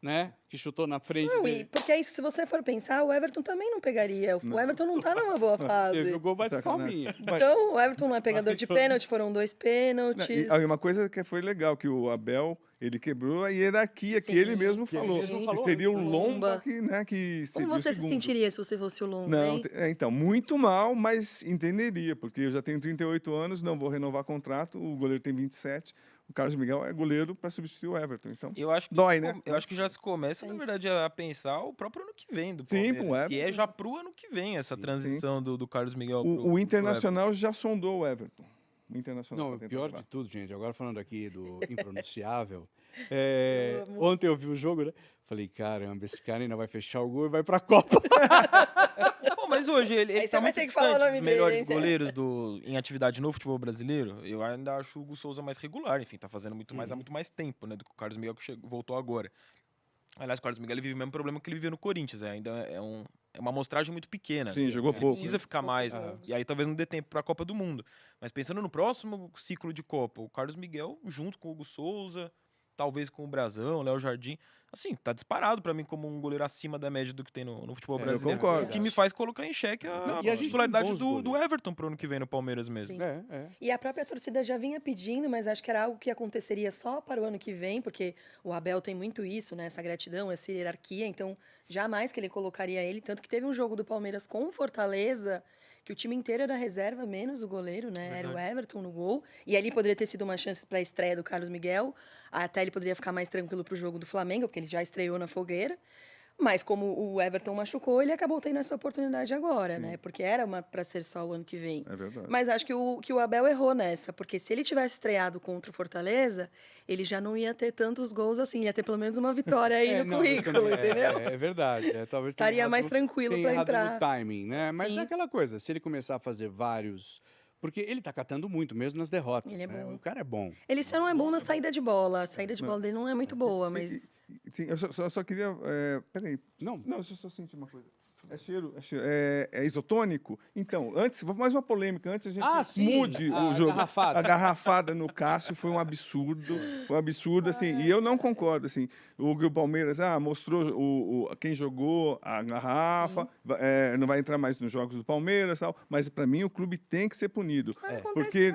né? Que chutou na frente não, dele. porque é isso, se você for pensar, o Everton também não pegaria. O Everton não tá numa boa fase. Teve o gol Sacanagem. bate-palminha. Então, o Everton não é pegador de Mas- pênalti, foram 2 Não, pênaltis. e aí uma coisa que foi legal, que o Abel, ele quebrou a hierarquia que Sim, ele mesmo que ele falou. mesmo Que falou seria o antes, né? Lomba Lomba. que, né, que seria Como o você se segundo. sentiria se você fosse o Lomba, Não, hein? então, muito mal, mas entenderia, porque eu já tenho 38 anos, não vou renovar contrato, o goleiro tem 27, o Carlos Miguel é goleiro para substituir o Everton, então Eu acho que, dói, né? eu acho que já se começa, É na isso. verdade, a pensar o próprio ano que vem do Sim, Palmeiras. pro Se é Everton. já pro ano que vem essa transição do Carlos Miguel pro O Everton. Internacional já sondou o Everton. O Internacional Não, tá o tentando pior lá. de tudo, gente, agora falando aqui do impronunciável, Eu amo. ontem eu vi o jogo, né? Falei, caramba, esse cara ainda vai fechar o gol e vai pra Copa. Pô, mas hoje ele Aí você tá vai muito ter que falar o distante nome dos dele, melhores hein, Zé? goleiros em atividade no futebol brasileiro. Eu ainda acho o Hugo Souza mais regular, enfim, tá fazendo muito mais há muito mais tempo, né, do que o Carlos Miguel que voltou agora. Aliás, o Carlos Miguel ele vive o mesmo problema que ele viveu no Corinthians, ainda é uma amostragem muito pequena. Sim, jogou Ele pouco. precisa ficar mais, e aí talvez não dê tempo para a Copa do Mundo. Mas pensando no próximo ciclo de Copa, o Carlos Miguel junto com o Hugo Souza, talvez com o Brasão, Léo Jardim, assim, tá disparado para mim como um goleiro acima da média do que tem no futebol É, eu brasileiro. concordo. O que me faz colocar em xeque Não, a e a gente tem titularidade bons do goleiros. Everton pro ano que vem no Palmeiras mesmo. Sim. É. E a própria torcida já vinha pedindo, mas acho que era algo que aconteceria só para o ano que vem, porque o Abel tem muito isso, né? Essa gratidão, essa hierarquia, então jamais que ele colocaria ele. Tanto que teve um jogo do Palmeiras com o Fortaleza, que o time inteiro era reserva, menos o goleiro, né? Era o Everton no gol. E ali poderia ter sido uma chance para a estreia do Carlos Miguel. Até ele poderia ficar mais tranquilo para o jogo do Flamengo, porque ele já estreou na fogueira. Mas como o Everton machucou, ele acabou tendo essa oportunidade agora, né? Porque era para ser só o ano que vem. É verdade. Mas acho que o Abel errou nessa, porque se ele tivesse estreado contra o Fortaleza, ele já não ia ter tantos gols assim, ia ter pelo menos uma vitória aí no não, currículo, entendeu? É verdade. Talvez tenha Estaria errado mais tranquilo tenha para errado entrar. no timing, né? Mas Sim. é aquela coisa, se ele começar a fazer vários... Porque ele tá catando muito, mesmo nas derrotas. Ele é né? bom. O cara é bom. Ele só não é bom na saída de bola. A saída de Não. bola dele não é muito boa, mas Sim, eu só queria. Peraí. Não, Não, eu só senti uma coisa. É isotônico? Então, antes, mais uma polêmica, antes a gente mude a o jogo. garrafada. A garrafada no Cássio foi um absurdo, assim, e eu não concordo, assim, o Palmeiras, mostrou quem jogou a garrafa, não vai entrar mais nos jogos do Palmeiras, tal, mas para mim o clube tem que ser punido. Porque,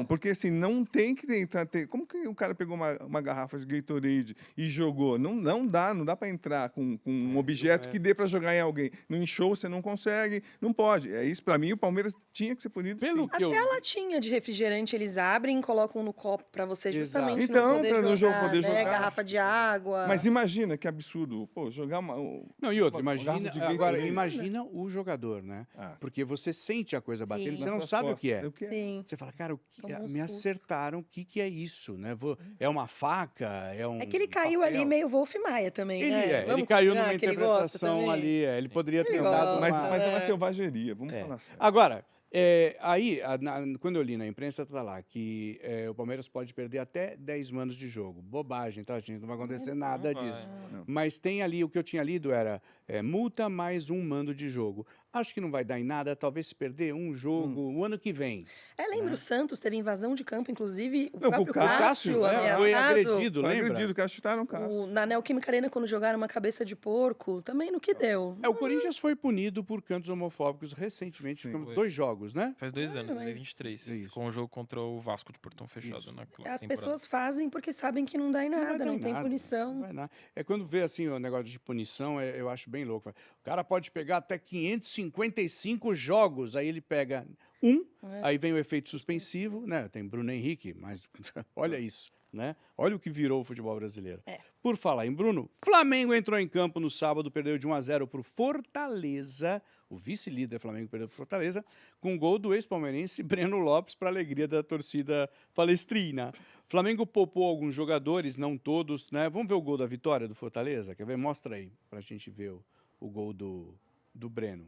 porque assim, não tem que entrar, como que o cara pegou uma garrafa de Gatorade e jogou? Não dá para entrar com um objeto que dê para jogar em alguém. No show você não consegue, não pode. É isso, para mim, o Palmeiras tinha que ser punido. Pelo que Até a latinha de refrigerante eles abrem e colocam no copo para você justamente então, para no jogo poder jogar. Garrafa de água. Mas imagina que absurdo, jogar uma... Não, e outra, imagina o jogador, né? Porque você sente a coisa batendo, você não sabe o que é. Sim. Você fala, cara, me acertaram, o que é isso, né? É uma faca, é um É que ele caiu ali meio Wolf Maia também, né? Ele caiu numa interpretação ali, ele poderia ter dado Mas é uma selvageria, vamos falar sério. Agora, quando eu li na imprensa, tá lá que o Palmeiras pode perder até 10 manos de jogo. Bobagem, tá, gente? Não vai acontecer nada disso. Não. Mas tem ali, o que eu tinha lido era multa mais um mando de jogo. Acho que não vai dar em nada, talvez se perder um jogo o ano que vem. Lembra o Santos, teve invasão de campo, inclusive o Não, próprio o Cássio, foi agredido, Foi lembra? agredido, o Cássio chutaram o Cássio. Na Neoquímica Arena, quando jogaram uma cabeça de porco, também no que deu. O Corinthians foi punido por cantos homofóbicos recentemente, ficamos 2 jogos, né? Faz 2 anos, mas- 2023. Isso. Com um jogo contra o Vasco de Portão Fechado Isso. na As temporada. pessoas fazem porque sabem que não dá em nada, vai dar não em tem nada, punição. não vai nada. Quando vê assim o negócio de punição, eu acho bem louco. O cara pode pegar até 555 jogos, aí ele pega aí vem o efeito suspensivo, né? Tem Bruno Henrique, mas olha isso, né? Olha o que virou o futebol brasileiro. Por falar em Bruno, Flamengo entrou em campo no sábado, perdeu de 1-0 para o Fortaleza. O vice-líder Flamengo perdeu para o Fortaleza, com um gol do ex-palmeirense Breno Lopes, para alegria da torcida palestrina. Flamengo poupou alguns jogadores, não todos, né? Vamos ver o gol da vitória do Fortaleza? Quer ver? Mostra aí, para a gente ver o gol do Breno.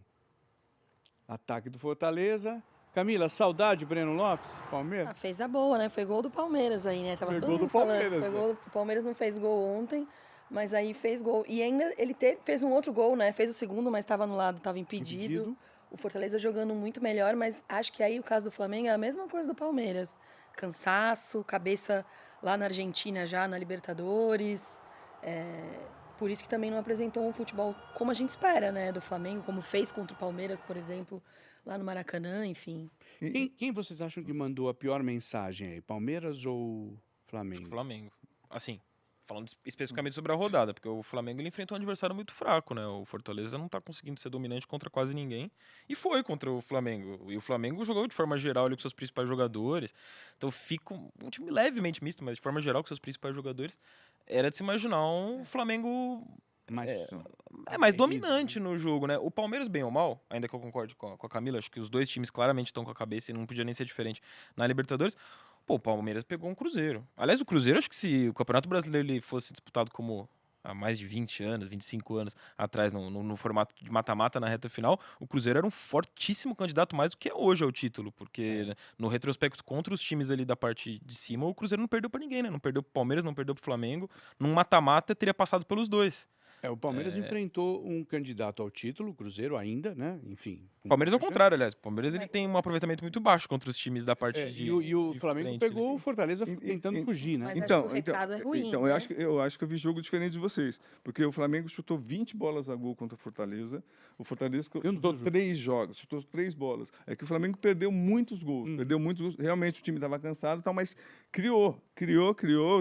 Ataque do Fortaleza. Camila, saudade Breno Lopes, Palmeiras? Fez a boa, né? Foi gol do Palmeiras aí, né? Tava Foi todo gol do mundo falando. Palmeiras, Foi gol o Palmeiras não fez gol ontem, mas aí fez gol. E ainda ele fez um outro gol, né? Fez o segundo, mas estava anulado, estava impedido. O Fortaleza jogando muito melhor, mas acho que aí o caso do Flamengo é a mesma coisa do Palmeiras. Cansaço, cabeça lá na Argentina já, na Libertadores. Por isso que também não apresentou um futebol como a gente espera, né? Do Flamengo, como fez contra o Palmeiras, por exemplo, lá no Maracanã, enfim. Quem vocês acham que mandou a pior mensagem aí? Palmeiras ou Flamengo? Acho que Flamengo. Assim, falando especificamente sobre a rodada, porque o Flamengo ele enfrentou um adversário muito fraco, né? O Fortaleza não tá conseguindo ser dominante contra quase ninguém. E foi contra o Flamengo. E o Flamengo jogou de forma geral ali com seus principais jogadores. Então fica um time levemente misto, mas de forma geral com seus principais jogadores. Era de se imaginar um Flamengo mais dominante no jogo, né? O Palmeiras, bem ou mal, ainda que eu concorde com a Camila, acho que os dois times claramente estão com a cabeça e não podia nem ser diferente na Libertadores. Pô, o Palmeiras pegou um Cruzeiro. Aliás, o Cruzeiro, acho que se o Campeonato Brasileiro ele fosse disputado como há mais de 20 anos, 25 anos atrás, no formato de mata-mata na reta final, o Cruzeiro era um fortíssimo candidato mais do que é hoje ao título, porque no retrospecto contra os times ali da parte de cima, o Cruzeiro não perdeu pra ninguém, né? Não perdeu pro Palmeiras, não perdeu pro Flamengo. Num mata-mata, teria passado pelos dois. O Palmeiras enfrentou um candidato ao título, o Cruzeiro ainda, né? Enfim. O Palmeiras ao contrário, aliás. O Palmeiras ele tem um aproveitamento muito baixo contra os times da parte de... E o Flamengo pegou o Fortaleza tentando fugir, né? Mas acho que o recado é ruim, então né? eu acho que eu vi jogo diferente de vocês. Porque o Flamengo chutou 20 bolas a gol contra o Fortaleza. O Fortaleza chutou 3 jogos, chutou 3 bolas. É que o Flamengo perdeu muitos gols. Perdeu muitos gols. Realmente o time estava cansado e tal, mas criou.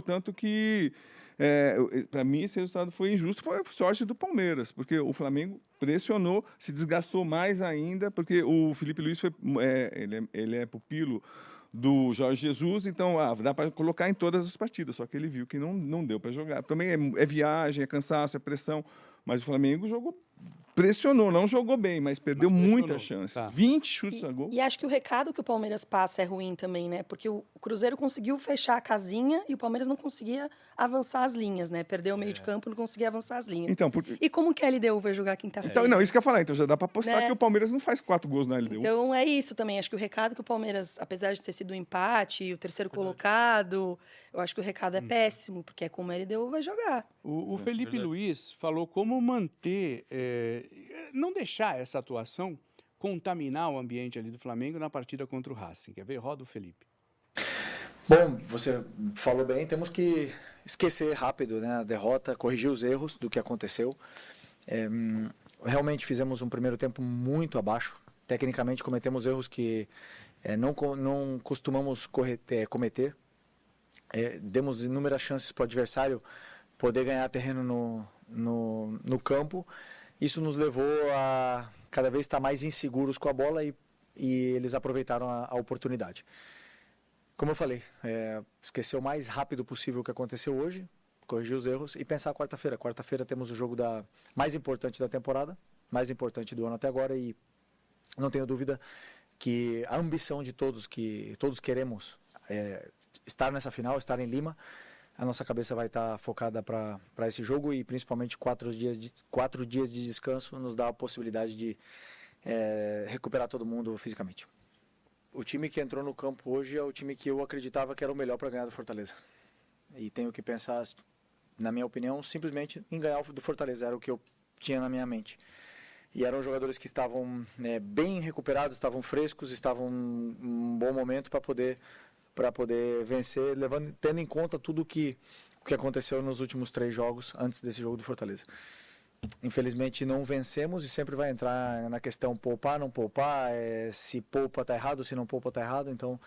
Tanto que... para mim esse resultado foi injusto, foi sorte do Palmeiras, porque o Flamengo pressionou, se desgastou mais ainda, porque o Felipe Luiz ele é pupilo do Jorge Jesus, então dá para colocar em todas as partidas, só que ele viu que não deu para jogar. Também é viagem, é cansaço, é pressão, mas o Flamengo pressionou, não jogou bem, mas perdeu muita chance. 20 chutes a gol. E acho que o recado que o Palmeiras passa é ruim também, né? Porque o Cruzeiro conseguiu fechar a casinha e o Palmeiras não conseguia avançar as linhas, né? Perdeu o meio de campo e não conseguia avançar as linhas. Então, E como que a LDU vai jogar quinta-feira? Então, não, isso que eu ia falar. Então já dá para apostar que o Palmeiras não faz 4 gols na LDU. Então é isso também. Acho que o recado que o Palmeiras, apesar de ter sido um empate, o terceiro colocado, eu acho que o recado é péssimo, porque é como a LDU vai jogar. O Felipe Luiz falou como manter... não deixar essa atuação contaminar o ambiente ali do Flamengo na partida contra o Racing. Quer ver? Roda o Felipe. Bom, você falou bem, temos que esquecer rápido, né, a derrota, corrigir os erros do que aconteceu. Realmente fizemos um primeiro tempo muito abaixo. Tecnicamente cometemos erros que não costumamos cometer. Demos inúmeras chances para o adversário poder ganhar terreno no campo. Isso nos levou a cada vez estar mais inseguros com a bola e eles aproveitaram a oportunidade. Como eu falei, esquecer o mais rápido possível o que aconteceu hoje, corrigir os erros e pensar quarta-feira. Quarta-feira temos o jogo mais importante da temporada, mais importante do ano até agora, e não tenho dúvida que a ambição de todos, que todos queremos estar nessa final, estar em Lima, a nossa cabeça vai estar focada para esse jogo, e principalmente 4 dias de descanso nos dá a possibilidade de recuperar todo mundo fisicamente. O time que entrou no campo hoje é o time que eu acreditava que era o melhor para ganhar do Fortaleza. E tenho que pensar, na minha opinião, simplesmente em ganhar do Fortaleza. Era o que eu tinha na minha mente. E eram jogadores que estavam bem recuperados, estavam frescos, estavam em um bom momento para poder vencer, tendo em conta tudo o que aconteceu nos últimos 3 jogos antes desse jogo do Fortaleza. Infelizmente não vencemos e sempre vai entrar na questão poupar, não poupar, se poupa está errado, se não poupa está errado. Então,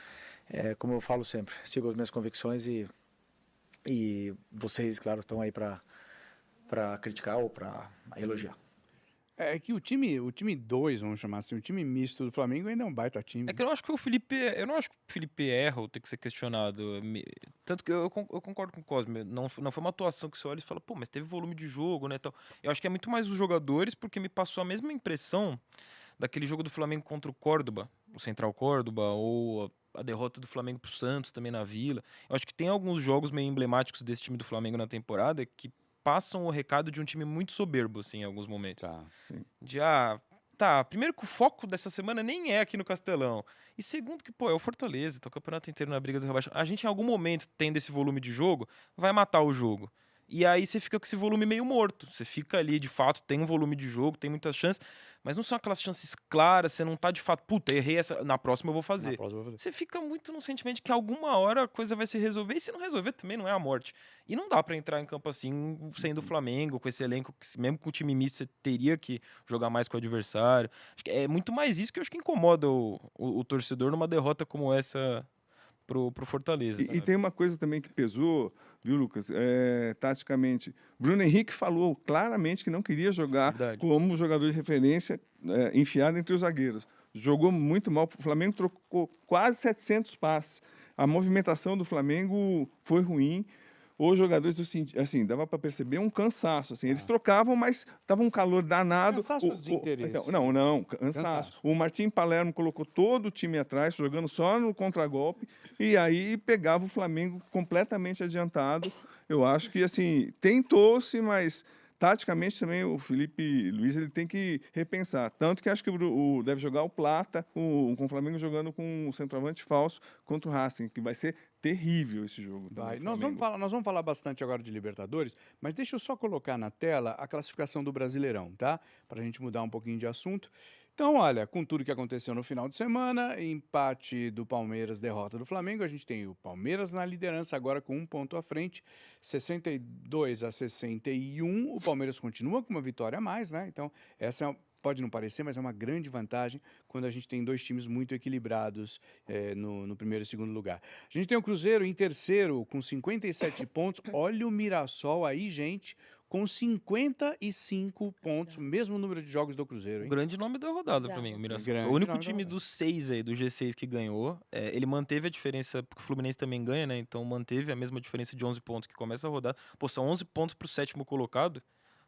como eu falo sempre, sigo as minhas convicções e vocês, claro, estão aí para criticar ou para elogiar. É que o time 2, vamos chamar assim, o time misto do Flamengo ainda é um baita time. É que eu não acho que o Felipe erra ou tem que ser questionado. Tanto que eu concordo com o Cosme. Não foi uma atuação que você olha e fala, pô, mas teve volume de jogo, né? Então, eu acho que é muito mais os jogadores, porque me passou a mesma impressão daquele jogo do Flamengo contra o Córdoba, o Central Córdoba, ou a derrota do Flamengo pro Santos também na Vila. Eu acho que tem alguns jogos meio emblemáticos desse time do Flamengo na temporada que passam o recado de um time muito soberbo, assim, em alguns momentos. Primeiro que o foco dessa semana nem é aqui no Castelão. E segundo que, é o Fortaleza, tá o campeonato inteiro na briga do rebaixamento. A gente, em algum momento, tendo esse volume de jogo, vai matar o jogo. E aí você fica com esse volume meio morto. Você fica ali, de fato, tem um volume de jogo, tem muitas chances, mas não são aquelas chances claras, você não tá de fato, errei essa, na próxima eu vou fazer. Você fica muito no sentimento de que alguma hora a coisa vai se resolver, e se não resolver também não é a morte. E não dá pra entrar em campo assim, sendo o Flamengo, com esse elenco, mesmo com o time misto, você teria que jogar mais com o adversário. Acho que é muito mais isso que eu acho que incomoda o torcedor numa derrota como essa pro Fortaleza. E tem uma coisa também que pesou, viu, Lucas? Taticamente, Bruno Henrique falou claramente que não queria jogar como jogador de referência enfiado entre os zagueiros. Jogou muito mal. O Flamengo trocou quase 700 passes. A movimentação do Flamengo foi ruim. Os jogadores, assim, dava para perceber um cansaço. Assim, eles trocavam, mas estava um calor danado. Cansaço ou desinteresse? Não, cansaço. O Martim Palermo colocou todo o time atrás, jogando só no contragolpe, e aí pegava o Flamengo completamente adiantado. Eu acho que, assim, tentou-se, mas taticamente também o Felipe Luiz ele tem que repensar. Tanto que acho que deve jogar o Plata com o Flamengo jogando com o centroavante falso contra o Racing, que vai ser terrível esse jogo. Nós vamos falar bastante agora de Libertadores, mas deixa eu só colocar na tela a classificação do Brasileirão, tá? Para a gente mudar um pouquinho de assunto. Então, olha, com tudo que aconteceu no final de semana, empate do Palmeiras, derrota do Flamengo, a gente tem o Palmeiras na liderança agora com 1 ponto à frente, 62-61, o Palmeiras continua com uma vitória a mais, né? Então, essa pode não parecer, mas é uma grande vantagem quando a gente tem 2 times muito equilibrados no primeiro e segundo lugar. A gente tem o Cruzeiro em terceiro com 57 pontos, olha o Mirassol aí, gente, com 55 pontos, mesmo número de jogos do Cruzeiro, hein? O grande nome da rodada para mim, o Mirassol. O único time dos 6 aí, do G6 que ganhou, ele manteve a diferença, porque o Fluminense também ganha, né? Então manteve a mesma diferença de 11 pontos que começa a rodada. Pô, são 11 pontos pro 7º colocado.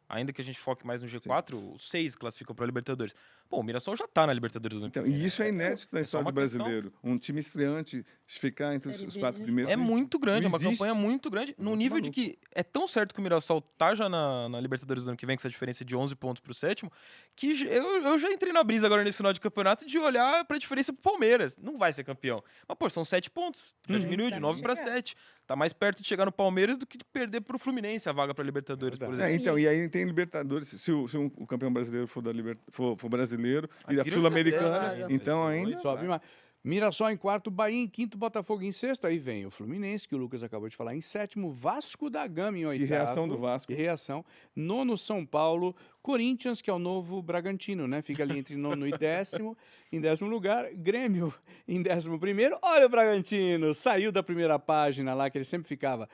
Ainda que a gente foque mais no G4, os 6 classificam para a Libertadores. Pô, o Mirassol já está na Libertadores do ano que vem. E isso é inédito na história do brasileiro. Um time estreante ficar entre os 4 primeiros. É muito grande, é uma campanha muito grande. No nível de que é tão certo que o Mirassol tá já na Libertadores do ano que vem, com essa diferença de 11 pontos pro 7º, que eu já entrei na brisa agora nesse final de campeonato de olhar pra diferença pro Palmeiras. Não vai ser campeão. Mas, pô, são 7 pontos. Já diminuiu de 9 para 7. Tá mais perto de chegar no Palmeiras do que de perder pro Fluminense a vaga pra Libertadores, por exemplo. Então, e aí tem tem Libertadores, se o campeão brasileiro for brasileiro e a vira Sul-Americana, terceiro, então né? ainda... Sobe mais. Mirassol em quarto, Bahia em quinto, Botafogo em sexto. Aí vem o Fluminense, que o Lucas acabou de falar, em sétimo. Vasco da Gama em oitavo. Que reação do Vasco. Que reação. Nono, São Paulo. Corinthians, que é o novo Bragantino, né? Fica ali entre nono e décimo. Em décimo lugar, Grêmio em 11º. Olha o Bragantino, saiu da primeira página lá, que ele sempre ficava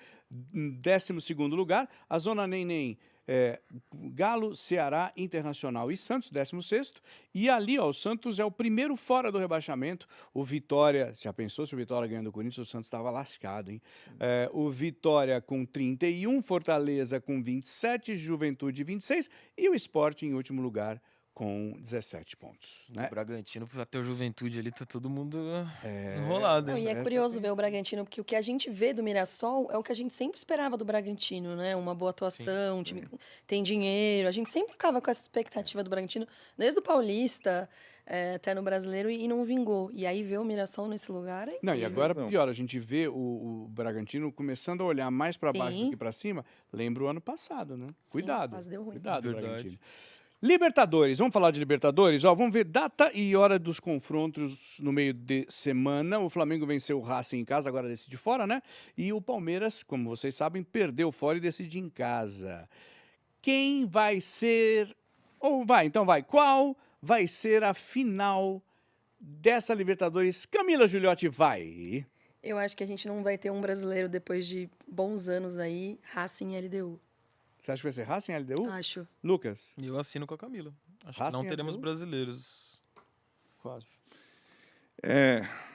em 12º lugar. A Zona Neném. Galo, Ceará, Internacional e Santos, 16º. E ali, ó, o Santos é o primeiro fora do rebaixamento. O Vitória, já pensou se o Vitória ganhando do Corinthians? O Santos estava lascado, hein? O Vitória com 31, Fortaleza com 27, Juventude 26 e o Sport em último lugar com 17 pontos, né? O Bragantino, até o Juventude ali, tá todo mundo enrolado, Não, hein? e é curioso ver o Bragantino, porque o que a gente vê do Mirassol é o que a gente sempre esperava do Bragantino, né? Uma boa atuação, um time que tem dinheiro. A gente sempre ficava com essa expectativa do Bragantino, desde o Paulista até no Brasileiro, e não vingou. E aí ver o Mirassol nesse lugar é Não, e incrível. agora pior, a gente vê o Bragantino começando a olhar mais para baixo do Sim. que para cima. Lembra o ano passado, né? Sim, Cuidado, quase deu ruim. cuidado, Verdade. Bragantino. Libertadores, vamos falar de Libertadores? Ó, vamos ver data e hora dos confrontos no meio de semana. O Flamengo venceu o Racing em casa, agora decide fora, né? E o Palmeiras, como vocês sabem, perdeu fora e decide em casa. Quem vai ser... Qual vai ser a final dessa Libertadores? Camila Giuliotti vai. Eu acho que a gente não vai ter um brasileiro depois de bons anos aí, Racing e LDU. Você acha que vai ser Racing LDU? Acho. Lucas? E eu assino com a Camila. Acho Racing que não teremos LDU? brasileiros. Quase.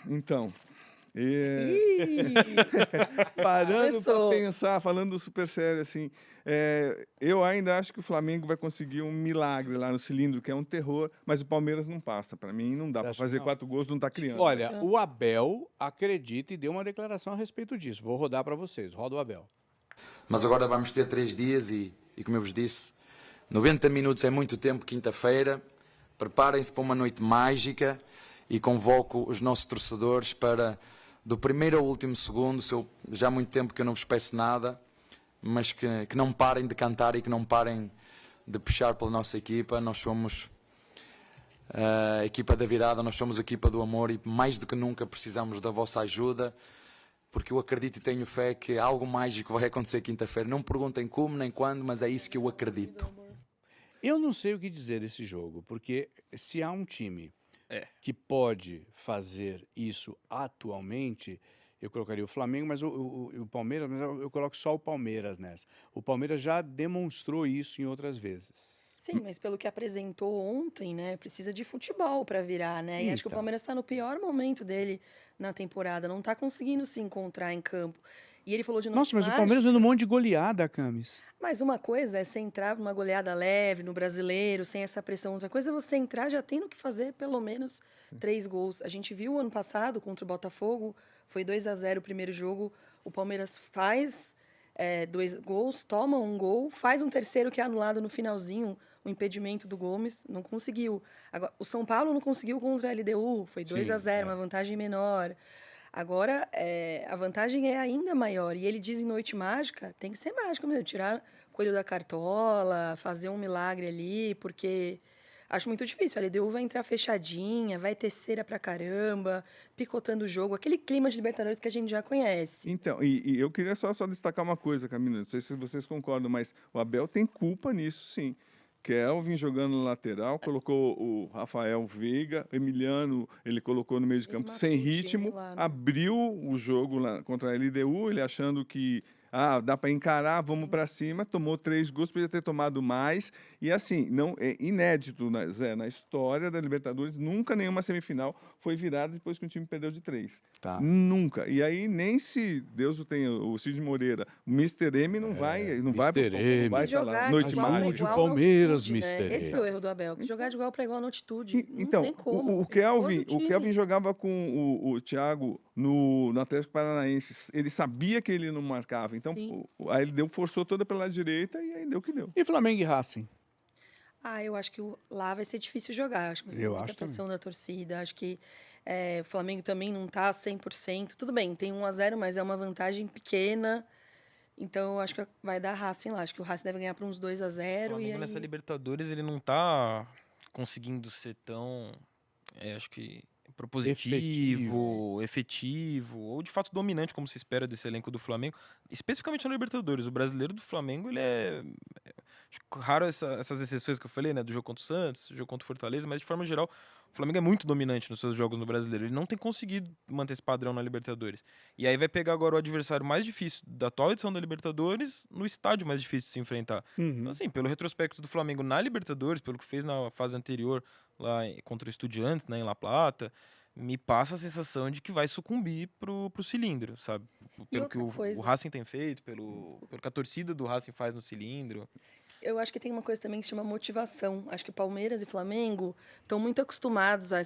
Então... Ih! Parando para Começou. pensar, falando super sério, assim, eu ainda acho que o Flamengo vai conseguir um milagre lá no cilindro, que é um terror, mas o Palmeiras não passa. Para mim, não dá para Acho fazer que não. 4 gols, não está criando. Olha, o Abel acredita e deu uma declaração a respeito disso. Vou rodar para vocês. Roda o Abel. Mas agora vamos ter 3 dias e como eu vos disse, 90 minutos é muito tempo, quinta-feira. Preparem-se para uma noite mágica e convoco os nossos torcedores para, do primeiro ao último segundo, já há muito tempo que eu não vos peço nada, mas que não parem de cantar e que não parem de puxar pela nossa equipa. Nós somos a equipa da virada, nós somos a equipa do amor e mais do que nunca precisamos da vossa ajuda, porque eu acredito e tenho fé que algo mágico vai acontecer quinta-feira. Não me perguntem como nem quando, mas é isso que eu acredito. Eu não sei o que dizer desse jogo, porque se há um time que pode fazer isso atualmente, eu colocaria o Flamengo, mas o Palmeiras, mas eu coloco só o Palmeiras nessa. O Palmeiras já demonstrou isso em outras vezes. Sim, mas pelo que apresentou ontem, né? Precisa de futebol para virar, né? E acho que o Então. Palmeiras está no pior momento dele na temporada, não está conseguindo se encontrar em campo. E ele falou de Nossa, mas o mágica, Palmeiras vendo um monte de goleada, Camis. Mas uma coisa é você entrar numa goleada leve no Brasileiro, sem essa pressão. Outra coisa é você entrar já tendo que fazer pelo menos 3 gols. A gente viu ano passado contra o Botafogo, foi 2-0 o primeiro jogo. O Palmeiras faz 2 gols, toma um gol, faz um terceiro que é anulado no finalzinho, o impedimento do Gomes, não conseguiu. Agora, o São Paulo não conseguiu contra a LDU, foi 2-0, uma vantagem menor. Agora, a vantagem é ainda maior. E ele diz em Noite Mágica, tem que ser mágica mesmo, tirar coelho da cartola, fazer um milagre ali, porque acho muito difícil. A LDU vai entrar fechadinha, vai terceira pra caramba, picotando o jogo, aquele clima de Libertadores que a gente já conhece. Então, e eu queria só destacar uma coisa, Camila, não sei se vocês concordam, mas o Abel tem culpa nisso, sim. Kelvin jogando no lateral, colocou o Rafael Veiga, Emiliano, ele colocou no meio de campo sem ritmo, abriu o jogo lá contra a LDU, ele achando que dá para encarar, vamos para cima, tomou 3 gols, podia ter tomado mais, e assim, não é inédito, Zé, na história da Libertadores, nunca nenhuma semifinal foi virada depois que o time perdeu de 3. Tá. Nunca. E aí, nem se Deus o tenha, o Cid Moreira, o Mr. M não vai estar lá, noite mágica. O Palmeiras, Mr. M. Esse foi o erro do Abel, que jogar de igual para igual na altitude. Então, não tem como. o Kelvin jogava com o Thiago no Atlético Paranaense. Ele sabia que ele não marcava. Então, aí ele forçou toda pela direita e aí deu o que deu. E Flamengo e Racing? Eu acho que lá vai ser difícil jogar. Acho que vai ser muita pressão da torcida. Acho que o Flamengo também não está 100%. Tudo bem, tem 1-0, mas é uma vantagem pequena. Então, eu acho que vai dar Racing lá. Acho que o Racing deve ganhar por uns 2-0 O e Flamengo nessa aí... Libertadores, ele não tá conseguindo ser tão, acho que propositivo, efetivo, ou de fato dominante, como se espera desse elenco do Flamengo, especificamente na Libertadores. O brasileiro do Flamengo, ele acho que raro essas exceções que eu falei, né, do jogo contra o Santos, do jogo contra o Fortaleza, mas de forma geral, o Flamengo é muito dominante nos seus jogos no Brasileiro. Ele não tem conseguido manter esse padrão na Libertadores. E aí vai pegar agora o adversário mais difícil da atual edição da Libertadores no estádio mais difícil de se enfrentar. Então, assim, pelo retrospecto do Flamengo na Libertadores, pelo que fez na fase anterior lá contra o Estudiantes, né, em La Plata, me passa a sensação de que vai sucumbir pro cilindro, sabe? Pelo que o Racing tem feito, pelo que a torcida do Racing faz no cilindro. Eu acho que tem uma coisa também que se chama motivação. Acho que Palmeiras e Flamengo estão muito acostumados a...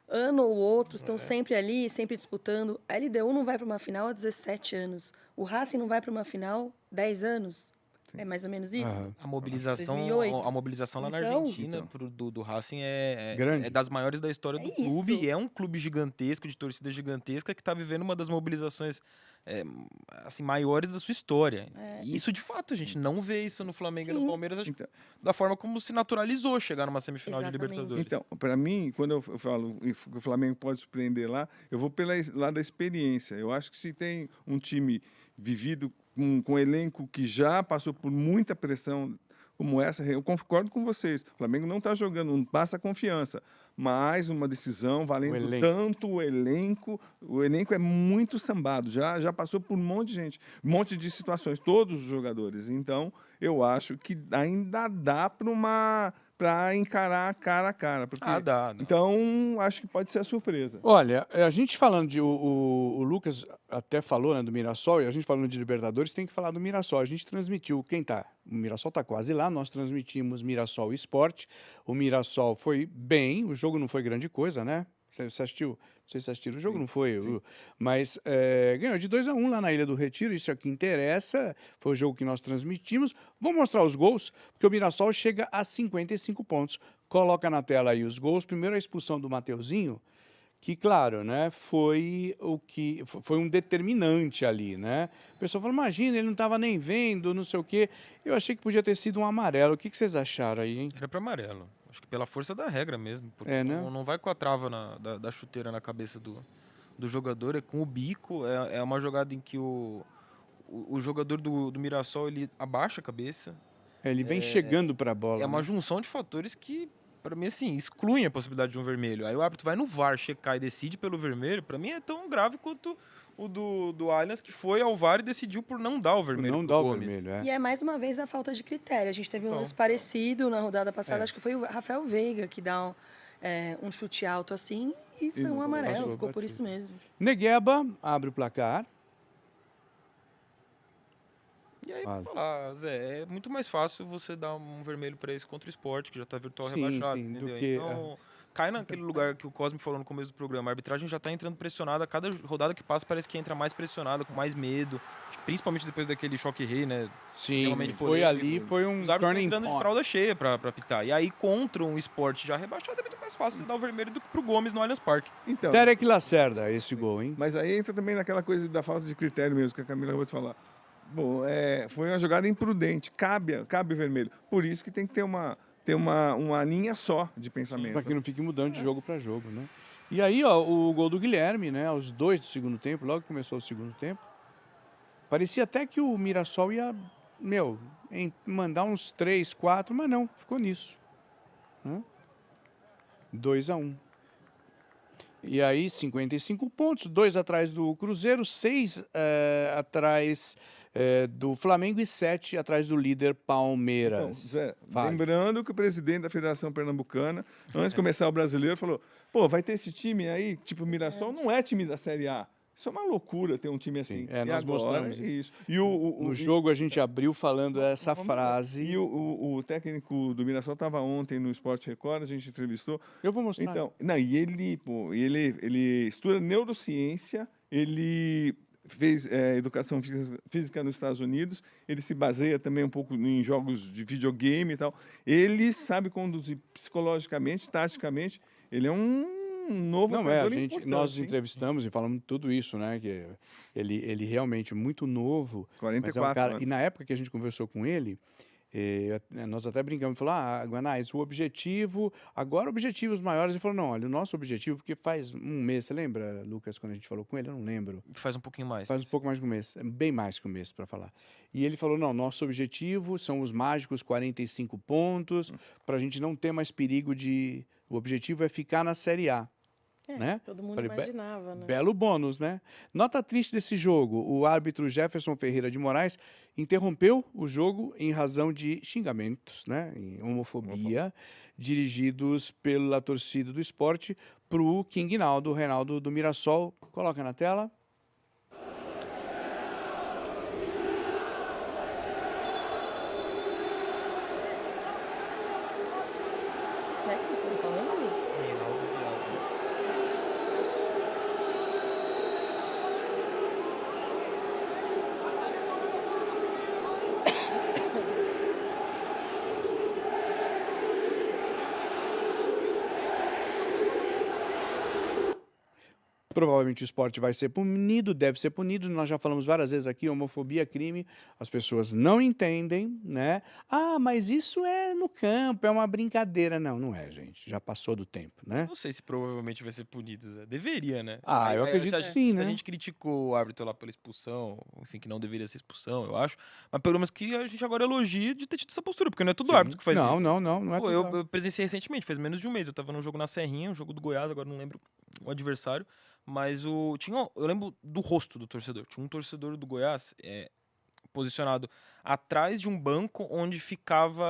ano ou outro, estão sempre ali, sempre disputando. A LDU não vai para uma final há 17 anos. O Racing não vai para uma final há 10 anos. É mais ou menos isso? A mobilização lá na Argentina do Racing é das maiores da história do clube. E é um clube gigantesco, de torcida gigantesca, que está vivendo uma das mobilizações assim, maiores da sua história. E isso, de fato, a gente não vê isso no Flamengo e no Palmeiras, acho que da forma como se naturalizou chegar numa semifinal de Libertadores. Então, para mim, quando eu falo que o Flamengo pode surpreender lá, eu vou pelo lado da experiência. Eu acho que se tem um time vivido com um elenco que já passou por muita pressão como essa, eu concordo com vocês. O Flamengo não está jogando, não passa confiança. Mais uma decisão valendo tanto o elenco. O elenco é muito sambado, já passou por um monte de gente, um monte de situações, todos os jogadores. Então, eu acho que ainda dá para encarar cara a cara. Porque, dá. Então, acho que pode ser a surpresa. Olha, a gente falando de... O Lucas até falou, né, do Mirassol, e a gente falando de Libertadores, tem que falar do Mirassol. A gente transmitiu, o Mirassol está quase lá, nós transmitimos Mirassol Esporte. O Mirassol foi bem, o jogo não foi grande coisa, né? Você assistiu? Não sei se assistiu, o jogo não foi, mas ganhou de 2-1 lá na Ilha do Retiro, isso é o que interessa, foi o jogo que nós transmitimos. Vou mostrar os gols, porque o Mirassol chega a 55 pontos. Coloca na tela aí os gols. Primeiro a expulsão do Mateuzinho, que, claro, né, foi um determinante ali, né? O pessoal falou, imagina, ele não estava nem vendo, não sei o quê. Eu achei que podia ter sido um amarelo. O que vocês acharam aí, hein? Era para amarelo. Acho que pela força da regra mesmo. Porque né? não vai com a trava da chuteira na cabeça do jogador, é com o bico. É uma jogada em que o jogador do Mirassol, ele abaixa a cabeça. Ele vem chegando para a bola. É uma junção de fatores que, para mim, assim, excluem a possibilidade de um vermelho. Aí o árbitro vai no VAR checar e decide pelo vermelho. Para mim é tão grave quanto o do Allianz, que foi ao VAR e decidiu por não dar o vermelho. Não dá o vermelho, E é mais uma vez a falta de critério. A gente teve um lance parecido na rodada passada, acho que foi o Rafael Veiga que dá um chute alto assim e foi um amarelo, ficou por isso mesmo. Negueba abre o placar. E aí, pra falar, Zé, é muito mais fácil você dar um vermelho para esse contra o Sport, que já tá virtual rebaixado, entendeu? Então, cai naquele lugar que o Cosme falou no começo do programa. A arbitragem já tá entrando pressionada. Cada rodada que passa parece que entra mais pressionada, com mais medo. Principalmente depois daquele choque rei, né? Sim, foi ali, foi um os árbitros turning entrando de fralda cheia pra pitar. E aí, contra um Sport já rebaixado, é muito mais fácil você dar o vermelho do que pro Gomes no Allianz Parque. Então, Derek Lacerda, esse gol, hein? Mas aí entra também naquela coisa da falta de critério mesmo, que a Camila acabou de falar. Bom, foi uma jogada imprudente, cabe vermelho. Por isso que tem que ter uma linha só de pensamento. Para que não fique mudando de jogo para jogo, né? E aí, ó, o gol do Guilherme, né? Aos 2 do segundo tempo, logo que começou o segundo tempo. Parecia até que o Mirassol ia, mandar uns 3, 4, mas não, ficou nisso. 2-1. E aí, 55 pontos, 2 atrás do Cruzeiro, 6 atrás do Flamengo e 7 atrás do líder Palmeiras. Então, Zé, lembrando que o presidente da Federação Pernambucana, antes de começar o Brasileiro, falou, vai ter esse time aí, tipo o Mirassol, não é time da Série A. Isso é uma loucura ter um time assim. Sim, nós mostramos isso. E no jogo a gente abriu falando essa frase. E o técnico do Mirassol estava ontem no Sport Record, a gente entrevistou. Eu vou mostrar. Então, e ele estuda neurociência, ele fez educação física nos Estados Unidos, ele se baseia também um pouco em jogos de videogame e tal. Ele sabe conduzir psicologicamente, taticamente, ele é um um novo Não, jogador nós importante, hein? entrevistamos e falamos tudo isso, né? Que ele realmente é muito novo, mas é um 44 cara. anos. E na época que a gente conversou com ele, nós até brincamos, falou, Guanais, o objetivo, agora objetivos maiores. Ele falou, não, olha, o nosso objetivo, porque faz um mês, você lembra, Lucas, quando a gente falou com ele? Eu não lembro. Faz um pouquinho mais. Faz um pouco mais que um mês, bem mais que um mês para falar. E ele falou, não, nosso objetivo são os mágicos 45 pontos, para a gente não ter mais perigo de... O objetivo é ficar na Série A. Né? Todo mundo Falei, imaginava, né? Belo bônus, né? Nota triste desse jogo. O árbitro Jefferson Ferreira de Moraes interrompeu o jogo em razão de xingamentos, né? Em homofobia, dirigidos pela torcida do esporte para o King Naldo, Reinaldo do Mirassol. Coloca na tela. Como é que vocês estão falando? Reinaldo Viado. Provavelmente o esporte vai ser punido, deve ser punido. Nós já falamos várias vezes aqui, homofobia é crime. As pessoas não entendem, né? Ah, mas isso é no campo, é uma brincadeira. Não, não é, gente. Já passou do tempo, né? Não sei se provavelmente vai ser punido, Zé. Deveria, né? Eu acredito que sim, né? A gente criticou o árbitro lá pela expulsão, enfim, que não deveria ser expulsão, eu acho. Mas pelo menos que a gente agora elogia de ter tido essa postura, porque não é todo árbitro que faz isso. Não é Pô, tudo eu presenciei recentemente, faz menos de um mês. Eu tava num jogo na Serrinha, um jogo do Goiás, agora não lembro o adversário. Mas eu lembro do rosto do torcedor. Tinha um torcedor do Goiás posicionado atrás de um banco onde ficava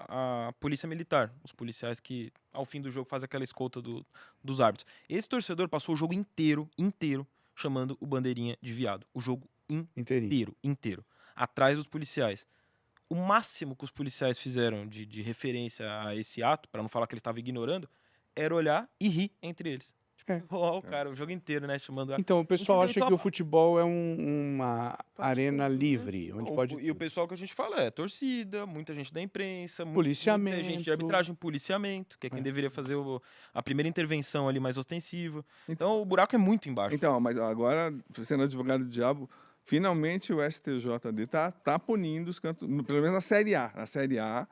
a polícia militar. Os policiais que, ao fim do jogo, fazem aquela escolta dos árbitros. Esse torcedor passou o jogo inteiro, chamando o bandeirinha de viado. O jogo inteiro. Atrás dos policiais. O máximo que os policiais fizeram de referência a esse ato, para não falar que eles estavam ignorando, era olhar e rir entre eles. O cara, o jogo inteiro, né? Chamando Então, o pessoal acha que o futebol é uma arena livre, onde pode... E o pessoal que a gente fala é torcida, muita gente da imprensa, policiamento, muita gente de arbitragem, policiamento, que é quem deveria fazer a primeira intervenção ali mais ostensiva. Então, o buraco é muito embaixo. Então, mas agora, sendo advogado do diabo, finalmente o STJD tá punindo os cantos, pelo menos na Série A. Na Série A...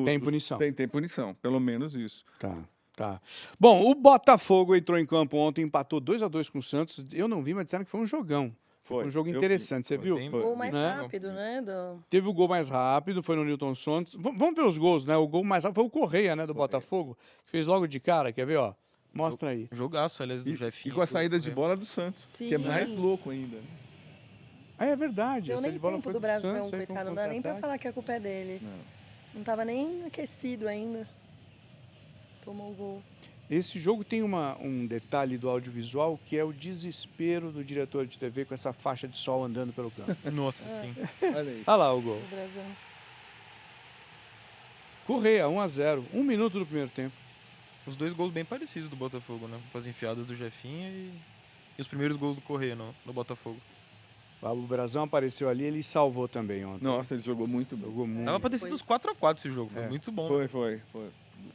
Tem punição. Tem punição, pelo menos isso. Tá. Bom, o Botafogo entrou em campo ontem, empatou 2-2 com o Santos. Eu não vi, mas disseram que foi um jogão. Foi um jogo interessante, você viu? O gol mais rápido, né? Teve o gol mais rápido, foi no Newton Santos. Vamos ver os gols, né? O gol mais rápido foi o Correia, né, do Botafogo. Fez logo de cara, quer ver, ó? Mostra aí. Jogaço, aliás, do Jefinho. E com a saída de bola do Santos, Sim. que é mais louco ainda. É verdade. Deu essa nem de bola tempo foi do Brasão, Santos, coitado. Não dá nem pra falar que a culpa é dele. Não tava nem aquecido ainda. Tomou o gol. Esse jogo tem um detalhe do audiovisual que é o desespero do diretor de TV com essa faixa de sol andando pelo campo. Nossa, sim. Olha isso. Olha lá o gol. O Brasão. Correia, 1-0. 1 minuto do primeiro tempo. Os dois gols bem parecidos do Botafogo, né? Com as enfiadas do Jefinho e os primeiros gols do Correia no Botafogo. O Brasão apareceu ali, ele salvou também ontem. Nossa, ele jogou muito bem. Jogou muito. Tava pra ter sido uns 4x4 esse jogo, foi muito bom. Foi.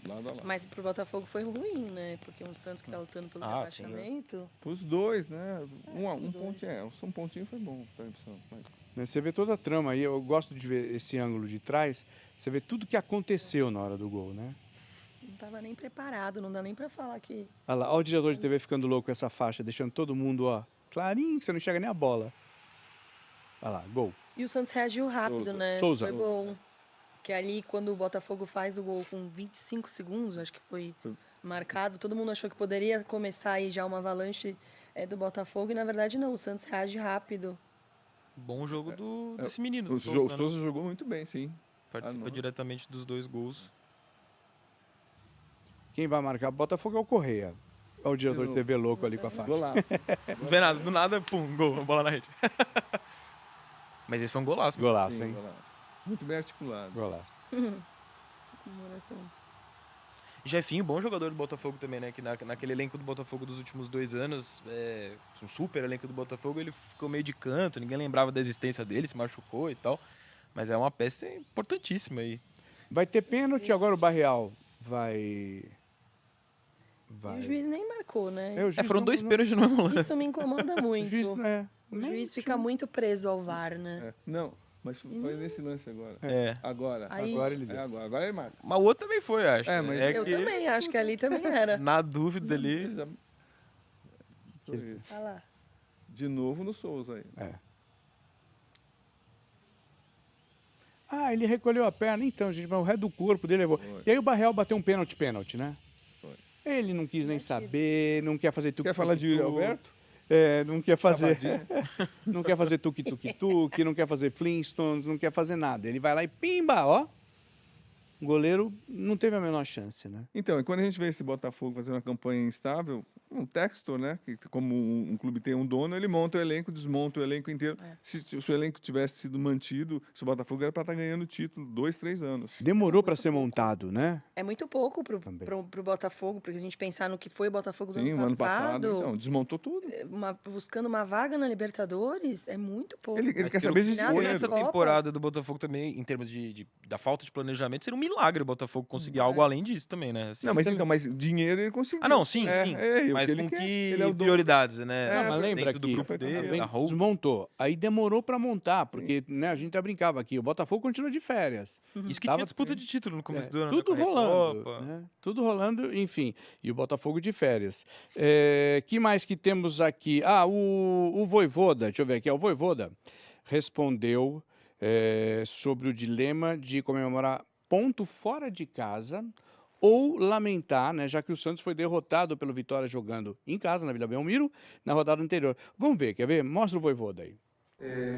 Lado a lado. Mas pro Botafogo foi ruim, né? Porque um Santos que tá lutando pelo rebaixamento. Os dois, né? Um pontinho foi bom pra Santos. Você vê toda a trama aí, eu gosto de ver esse ângulo de trás, você vê tudo que aconteceu na hora do gol, né? Não tava nem preparado, não dá nem pra falar que... Olha lá, o diretor de TV ficando louco com essa faixa, deixando todo mundo, ó, clarinho, que você não enxerga nem a bola. Olha lá, gol. E o Santos reagiu rápido, né? Souza. Foi bom. Que ali, quando o Botafogo faz o gol com 25 segundos, acho que foi marcado, todo mundo achou que poderia começar aí já uma avalanche do Botafogo, e na verdade não, o Santos reage rápido. Bom jogo desse menino. O Souza jogou muito bem, sim. Participa diretamente dos dois gols. Quem vai marcar o Botafogo é o Correia. Olha o diretor de TV louco ali com a faixa. Golaço. Não vê nada, do nada, pum, gol, bola na rede. Mas esse foi um golaço. Golaço, Sim, hein? golaço. Muito bem articulado. Golaço. Jefinho, bom jogador do Botafogo também, né? Que naquele elenco do Botafogo dos últimos 2 anos, um super elenco do Botafogo, ele ficou meio de canto, ninguém lembrava da existência dele, se machucou e tal. Mas é uma peça importantíssima aí. Vai ter pênalti, agora o Barreal vai E o juiz nem marcou, né? Foram 2 pênaltis no mesmo lance. Isso me incomoda muito. O juiz fica muito preso ao VAR, né? Não, mas foi nesse lance agora. Agora. Aí- Agora ele deu. Agora ele marca. Mas o outro também foi, acho. Mas Eu também, acho que ali também era. Na dúvida ali. Olha lá. De novo no Souza aí. Ele recolheu a perna, então, gente, mas o resto do corpo dele levou. E aí o Barreal bateu um pênalti, né? Ele não quis nem saber, não quer fazer tuque. Quer falar de Yuri Alberto? Não quer fazer. Não quer fazer tuque-tuque-tuque, não quer fazer Flintstones, não quer fazer nada. Ele vai lá e pimba, ó. O goleiro não teve a menor chance, né? Então, e quando a gente vê esse Botafogo fazendo uma campanha instável, um Textor, né? Que como um clube tem um dono, ele monta o elenco, desmonta o elenco inteiro. Se o elenco tivesse sido mantido, se o Botafogo era para estar ganhando o título 2, 3 anos. Demorou para ser montado, né? É muito pouco pro Botafogo, porque a gente pensar no que foi o Botafogo do Sim, ano o ano passado. passado, então, desmontou tudo. Buscando uma vaga na Libertadores, é muito pouco. Ele quer saber de dinheiro. Essa temporada do Botafogo também, em termos da falta de planejamento, seria um milagre o Botafogo conseguir algo além disso também, né? Assim, não, mas dinheiro ele conseguiu. Não, sim. Mas com ele é prioridades, né? Mas lembra do que grupo dele, da Hulk. desmontou. Aí demorou para montar, porque né, a gente já brincava aqui, o Botafogo continua de férias. Isso que tinha disputa de título no começo do ano. Tudo né? rolando, né? Tudo rolando, enfim. E o Botafogo de férias. Que mais que temos aqui? O Vojvoda, deixa eu ver aqui. O Vojvoda respondeu sobre o dilema de comemorar ponto fora de casa ou lamentar, né, já que o Santos foi derrotado pelo Vitória jogando em casa, na Vila Belmiro, na rodada anterior. Vamos ver, quer ver? Mostra o Vojvoda aí.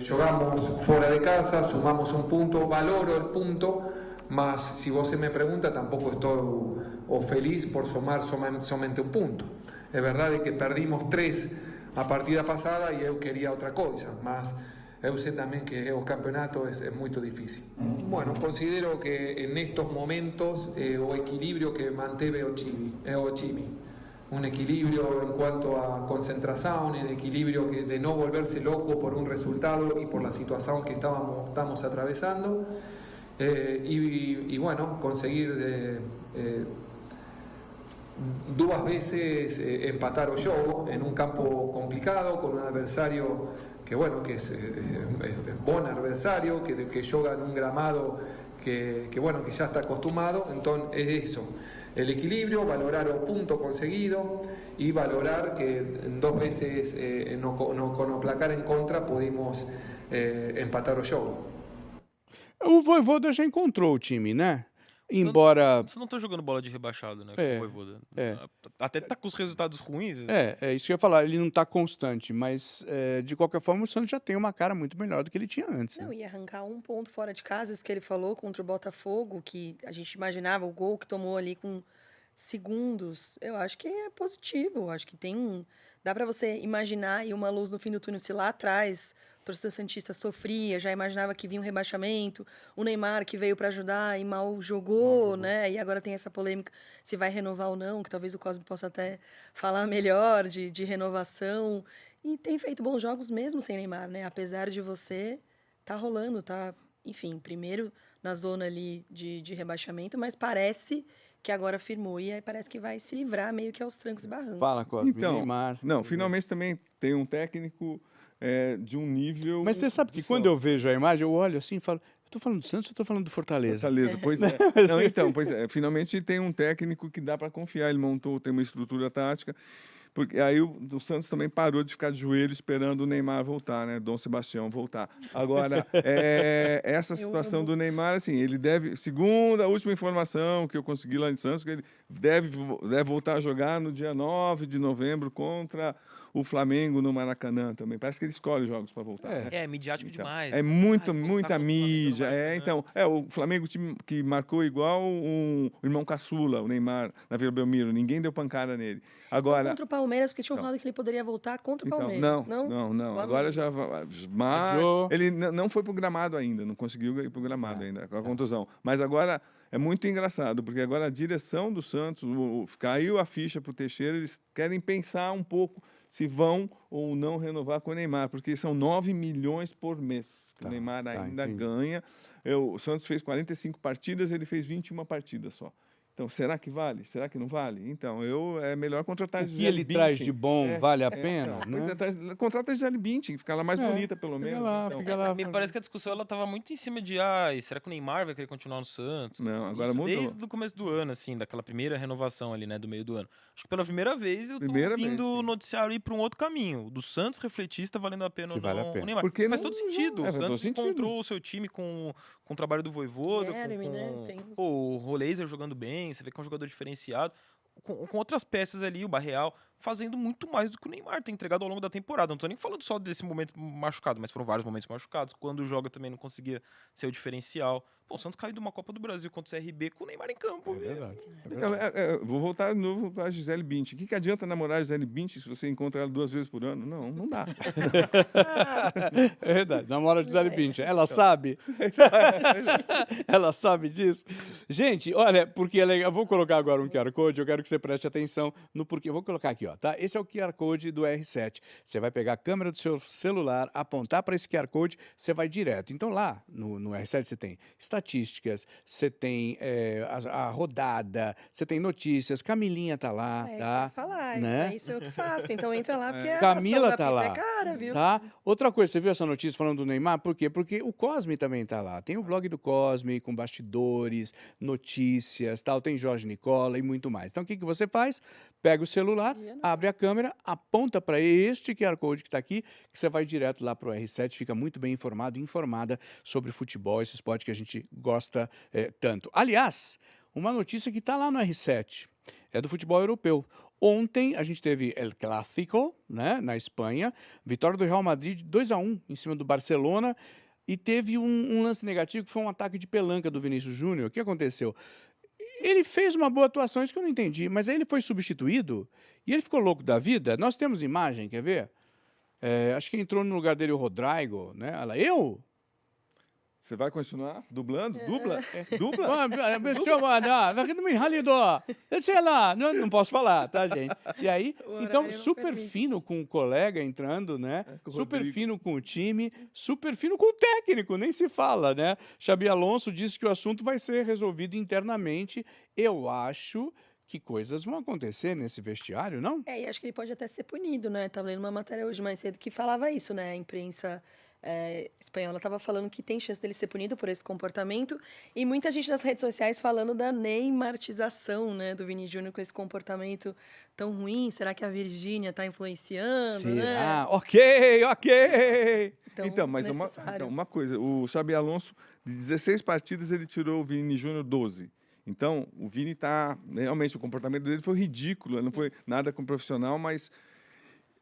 Jogamos fora de casa, sumamos un punto, valoro el punto, mas si você me pregunta, tampoco estoy feliz por sumar somente un punto. Es verdad que perdimos 3 a partida pasada e eu queria outra coisa, mas eu sei também que o campeonato é muito difícil. Bueno, considero que en estos momentos o equilibrio que manteve o Chimi. Un equilibrio en cuanto a concentración, un equilibrio de no volverse loco por un resultado y por la situación que estamos atravesando. Y bueno, conseguir 2 veces empatar o jogo en un campo complicado, con un adversario que bueno, que es buen adversario, que juega en un gramado que bueno, que ya está acostumbrado. Entonces es eso, el equilibrio, valorar el punto conseguido y valorar que 2 veces con el placar en contra pudimos empatar o jogo. O Vojvoda já encontrou o time, né? Embora... Você não tá jogando bola de rebaixado, né? Com o Vojvoda. Até tá com os resultados ruins. É isso que eu ia falar. Ele não tá constante, mas de qualquer forma o Santos já tem uma cara muito melhor do que ele tinha antes. Não, e arrancar 1 ponto fora de casa, isso que ele falou contra o Botafogo, que a gente imaginava o gol que tomou ali com segundos, eu acho que é positivo. Acho que dá para você imaginar aí uma luz no fim do túnel. Se lá atrás o torcedor santista sofria, já imaginava que vinha um rebaixamento, o Neymar que veio para ajudar e mal jogou, né? E agora tem essa polêmica se vai renovar ou não, que talvez o Cosme possa até falar melhor de renovação. E tem feito bons jogos mesmo sem Neymar, né? Apesar de você, tá rolando, tá, enfim, primeiro na zona ali de rebaixamento, mas parece que agora firmou e aí parece que vai se livrar meio que aos trancos e barrancos. Fala, Cosme, então, Neymar. Não, finalmente também tem um técnico de um nível... Mas você sabe que quando eu vejo a imagem, eu olho assim e falo, eu tô falando do Santos ou eu tô falando do Fortaleza? Fortaleza, pois é. Não, então, finalmente tem um técnico que dá para confiar, ele tem uma estrutura tática, porque aí o Santos também parou de ficar de joelho esperando o Neymar voltar, né? Dom Sebastião voltar. Agora, essa situação do Neymar, assim, ele deve, segundo a última informação que eu consegui lá em Santos, que ele deve voltar a jogar no dia 9 de novembro contra o Flamengo no Maracanã também. Parece que ele escolhe jogos para voltar. É midiático demais. É muita mídia. O Flamengo, time que marcou igual o irmão caçula, o Neymar, na Vila Belmiro. Ninguém deu pancada nele. Agora, contra o Palmeiras, porque tinham falado que ele poderia voltar contra o Palmeiras. Não. Agora já... Mas ele não foi pro gramado ainda, não conseguiu ir pro gramado ainda, com a contusão. Mas agora é muito engraçado, porque agora a direção do Santos, caiu a ficha pro Teixeira, eles querem pensar um pouco se vão ou não renovar com o Neymar, porque são 9 milhões por mês que o Neymar ainda ganha. O Santos fez 45 partidas, ele fez 21 partidas só. Então, será que vale? Será que não vale? Então, é melhor contratar O que Gisele ele traz de Bündchen. bom vale a pena, Então, pois né? contrata a Gisele Bündchen, fica ela mais bonita, pelo Fica menos. lá, então. fica lá. Me parece que a discussão ela tava muito em cima de, será que o Neymar vai querer continuar no Santos? Não, agora Isso mudou. desde o começo do ano, assim, daquela primeira renovação ali, né, do meio do ano. Acho que pela primeira vez eu tô Primeira vez, ouvindo o sim. noticiário ir para um outro caminho. O do Santos refletir se tá valendo a pena Se ou vale a não pena. o Neymar. Porque Faz não- todo sentido. faz O todo Santos sentido. encontrou o seu time com o trabalho do Vojvoda, Guilherme, né? Tem uns- o Roleiser jogando bem, você vê que é um jogador diferenciado. Com outras peças ali, o Barreal, fazendo muito mais do que o Neymar tem entregado ao longo da temporada. Não tô nem falando só desse momento machucado, mas foram vários momentos machucados. Quando joga também não conseguia ser o diferencial. Pô, o Santos caiu de uma Copa do Brasil contra o CRB com o Neymar em campo. É verdade. Vou voltar de novo para a Gisele Bündchen. O que adianta namorar a Gisele Bündchen se você encontra ela 2 vezes por ano? Não dá. É verdade, namora a Gisele Bündchen. Ela sabe? Ela sabe disso? Gente, olha, porque é legal. Eu vou colocar agora um QR Code, eu quero que você preste atenção no porquê. Eu vou colocar aqui, ó, tá? Esse é o QR Code do R7. Você vai pegar a câmera do seu celular, apontar para esse QR Code, você vai direto. Então lá no R7 você tem estatísticas, você tem a rodada, você tem notícias, Camilinha tá lá, É, tá? isso que eu ia falar, Né? é isso eu que faço. Então entra lá, porque a Camila ação da tá Pipa lá, é cara, viu? tá? Outra coisa, você viu essa notícia falando do Neymar? Por quê? Porque o Cosme também tá lá. Tem o blog do Cosme, com bastidores, notícias, tal. Tem Jorge Nicola e muito mais. Então, o que você faz? Pega o celular, abre a câmera, aponta para este QR Code que está aqui, que você vai direto lá para o R7, fica muito bem informado e informada sobre futebol, esse esporte que a gente gosta tanto. Aliás, uma notícia que está lá no R7, é do futebol europeu. Ontem a gente teve El Clásico, né, na Espanha, vitória do Real Madrid de 2-1 em cima do Barcelona, e teve um lance negativo que foi um ataque de pelanca do Vinícius Júnior. O que aconteceu? Ele fez uma boa atuação, isso que eu não entendi, mas aí ele foi substituído e ele ficou louco da vida. Nós temos imagem, quer ver? Acho que entrou no lugar dele o Rodrigo, né? Ela, eu? Você vai continuar dublando? Dubla? Dubla? Sei lá, não posso falar, tá, gente? E aí, O então, horário não super permite. fino com o colega entrando, né? com o Super Rodrigo. fino com o time, super fino com o técnico, nem se fala, né? Xabi Alonso disse que o assunto vai ser resolvido internamente. Eu acho que coisas vão acontecer nesse vestiário, não? E acho que ele pode até ser punido, né? Tava lendo uma matéria hoje mais cedo que falava isso, né? A imprensa espanhola estava falando que tem chance dele ser punido por esse comportamento. E muita gente nas redes sociais falando da neymartização, né? Do Vini Júnior com esse comportamento tão ruim. Será que a Virgínia está influenciando, né? Será? Ok! Então, mas uma coisa, o Xabi Alonso, de 16 partidas, ele tirou o Vini Júnior 12. Então, o Vini tá... Realmente, o comportamento dele foi ridículo, não foi nada com profissional, mas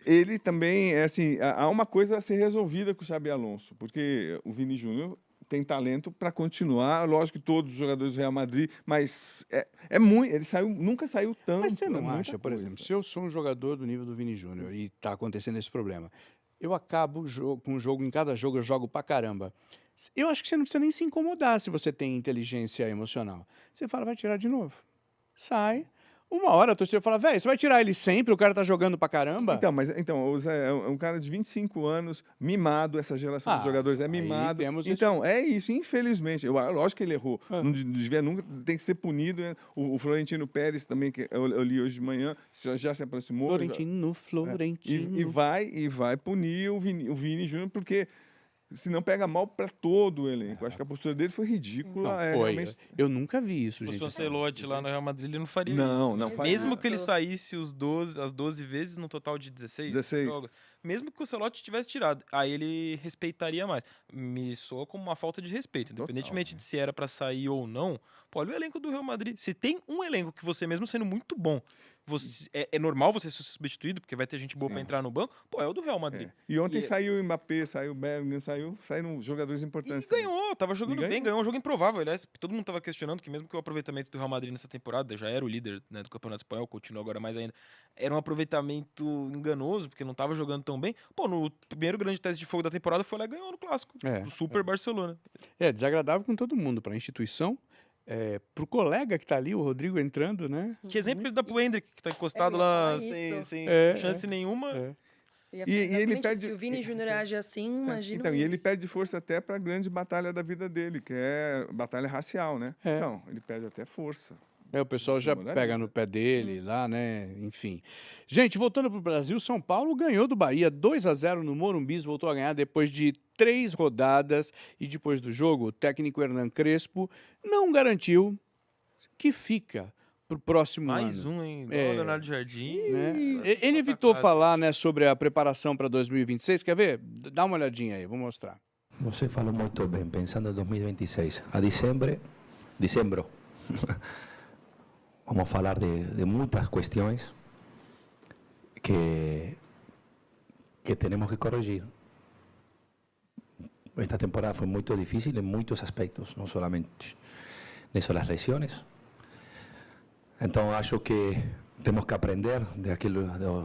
ele também, assim, há uma coisa a ser resolvida com o Xabi Alonso, porque o Vini Júnior tem talento para continuar, lógico que todos os jogadores do Real Madrid, mas muito, ele nunca saiu tanto. Mas você não acha, por exemplo, se eu sou um jogador do nível do Vini Júnior e está acontecendo esse problema, eu acabo com um jogo, em cada jogo eu jogo pra caramba. Eu acho que você não precisa nem se incomodar se você tem inteligência emocional. Você fala, vai tirar de novo. Sai. Uma hora a torcida fala, velho, você vai tirar ele sempre, o cara tá jogando pra caramba? Então, o Zé é um cara de 25 anos, mimado, essa geração de jogadores é mimado. Então, é isso, infelizmente. Lógico que ele errou. Não devia nunca, tem que ser punido. Né? O Florentino Pérez também, que eu li hoje de manhã, já se aproximou. Florentino. E vai punir o Vini Júnior, porque senão pega mal para todo o elenco. Acho que a postura dele foi ridícula. Realmente... Eu nunca vi isso, gente. Se fosse o Ancelotti lá no Real Madrid, ele não faria isso. Não faria. Mesmo que ele saísse as 12 vezes no total de 16 jogos. Mesmo que o Ancelotti tivesse tirado, aí ele respeitaria mais. Me soa como uma falta de respeito. Independentemente de se era para sair ou não, olha o elenco do Real Madrid. Se tem um elenco que você, mesmo sendo muito bom, é normal você ser substituído, porque vai ter gente boa para entrar no banco, é o do Real Madrid. E ontem saiu o Mbappé, saiu o Bellingham, saíram jogadores importantes. E ganhou, tava jogando bem, ganhou um jogo improvável. Aliás, todo mundo tava questionando que mesmo que o aproveitamento do Real Madrid nessa temporada, já era o líder, né, do Campeonato Espanhol, continua agora mais ainda, era um aproveitamento enganoso, porque não tava jogando tão bem. No primeiro grande teste de fogo da temporada foi lá e ganhou no Clássico, do Super Barcelona. Desagradável com todo mundo, para a instituição, pro colega que tá ali, o Rodrigo entrando, né? Que exemplo ele dá pro Hendrick, que tá encostado lá sem chance nenhuma. E ele perde... Se o Vini Júnior age assim, imagina. Então, e ele perde força até para a grande batalha da vida dele, que é a batalha racial, né? Então, ele perde até força. O pessoal já pega no pé dele lá, né? Enfim. Gente, voltando para o Brasil, São Paulo ganhou do Bahia 2-0 no Morumbi, voltou a ganhar depois de 3 rodadas. E depois do jogo, o técnico Hernan Crespo não garantiu que fica para o próximo ano. Mais um, hein? Igual o Leonardo Jardim. Né? Ele evitou falar, né, sobre a preparação para 2026. Quer ver? Dá uma olhadinha aí, vou mostrar. Você falou muito bem, pensando em 2026. A dezembro, vamos falar de muitas questões que temos que corrigir. Esta temporada foi muito difícil em muitos aspectos, não somente nisso das lesões. Então acho que temos que aprender de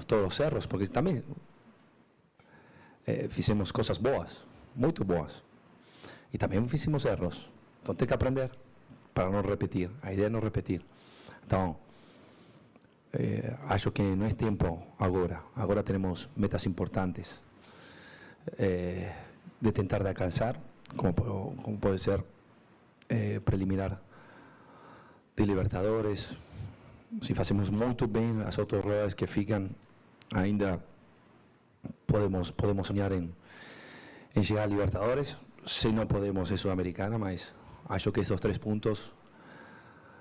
todos os erros, porque também fizemos coisas boas, muito boas, e também fizemos erros. Então tem que aprender para não repetir. A ideia é não repetir. Então, acho que não é tempo agora. Agora temos metas importantes de tentar de alcançar, como pode ser preliminar de Libertadores. Se fazemos muito bem as outras rodadas que ficam, ainda podemos sonhar em chegar a Libertadores. Se não podemos, é Sul-Americana, mas acho que esses 3 pontos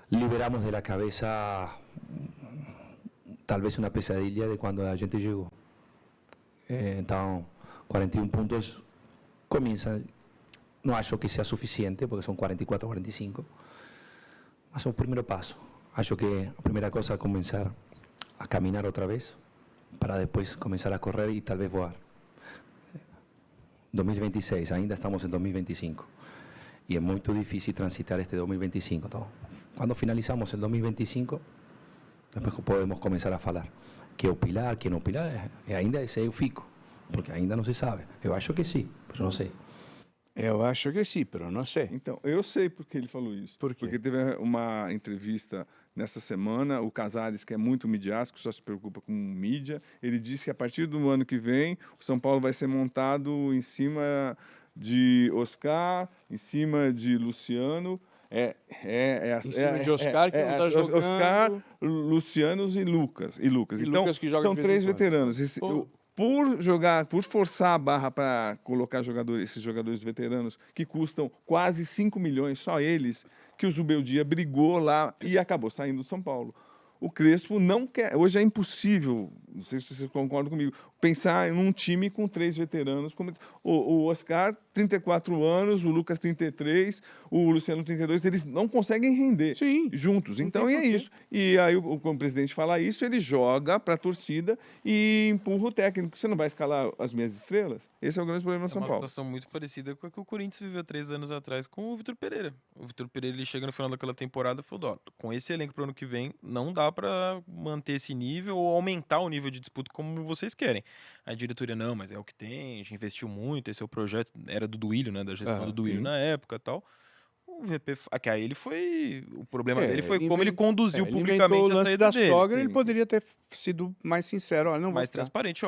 liberamos de la cabeza tal vez una pesadilla de cuando a gente llegó. Então, 41 pontos comienza, no acho que sea suficiente, porque son 44, 45, mas é o primeiro passo. Acho que a primeira coisa é começar a caminar outra vez, para depois começar a correr e talvez voar. 2026, ainda estamos em 2025. E é muito difícil transitar este 2025. Então, quando finalizamos o 2025, depois podemos começar a falar que o pilar, que não pilar, ainda esse eu fico, porque ainda não se sabe. Eu acho que sim, mas não sei. Eu acho que sim, mas não sei. Então, eu sei porque ele falou isso. Por quê? Porque teve uma entrevista nessa semana, o Casares, que é muito midiático, só se preocupa com mídia, ele disse que a partir do ano que vem, o São Paulo vai ser montado em cima de Oscar, em cima de Luciano, em cima de Oscar, que não está jogando. Oscar, Luciano e Lucas. Então, Lucas que joga são de vez em 3 quando. veteranos. Por forçar a barra para colocar esses jogadores veteranos, que custam quase 5 milhões, só eles, que o Zubeldia brigou lá e acabou saindo do São Paulo. O Crespo não quer. Hoje é impossível, não sei se vocês concordam comigo, pensar em um time com 3 veteranos. Como o Oscar, 34 anos, o Lucas, 33, o Luciano, 32, eles não conseguem render juntos. Então é isso. E aí, quando o presidente fala isso, ele joga para a torcida e empurra o técnico. Você não vai escalar as minhas estrelas? Esse é o grande problema do São Paulo. É uma situação muito parecida com a que o Corinthians viveu 3 anos atrás com o Vitor Pereira. O Vitor Pereira, ele chega no final daquela temporada e falou: com esse elenco para o ano que vem, não dá para manter esse nível ou aumentar o nível de disputa como vocês querem. A diretoria, não, mas é o que tem, a gente investiu muito, esse é o projeto, era do Duílio, né, da gestão do Duílio na época e tal. O VP, aí ele foi, o problema dele foi como ele conduziu publicamente a saída dele. Sogra, ele poderia ter sido mais sincero, olha, não mais transparente,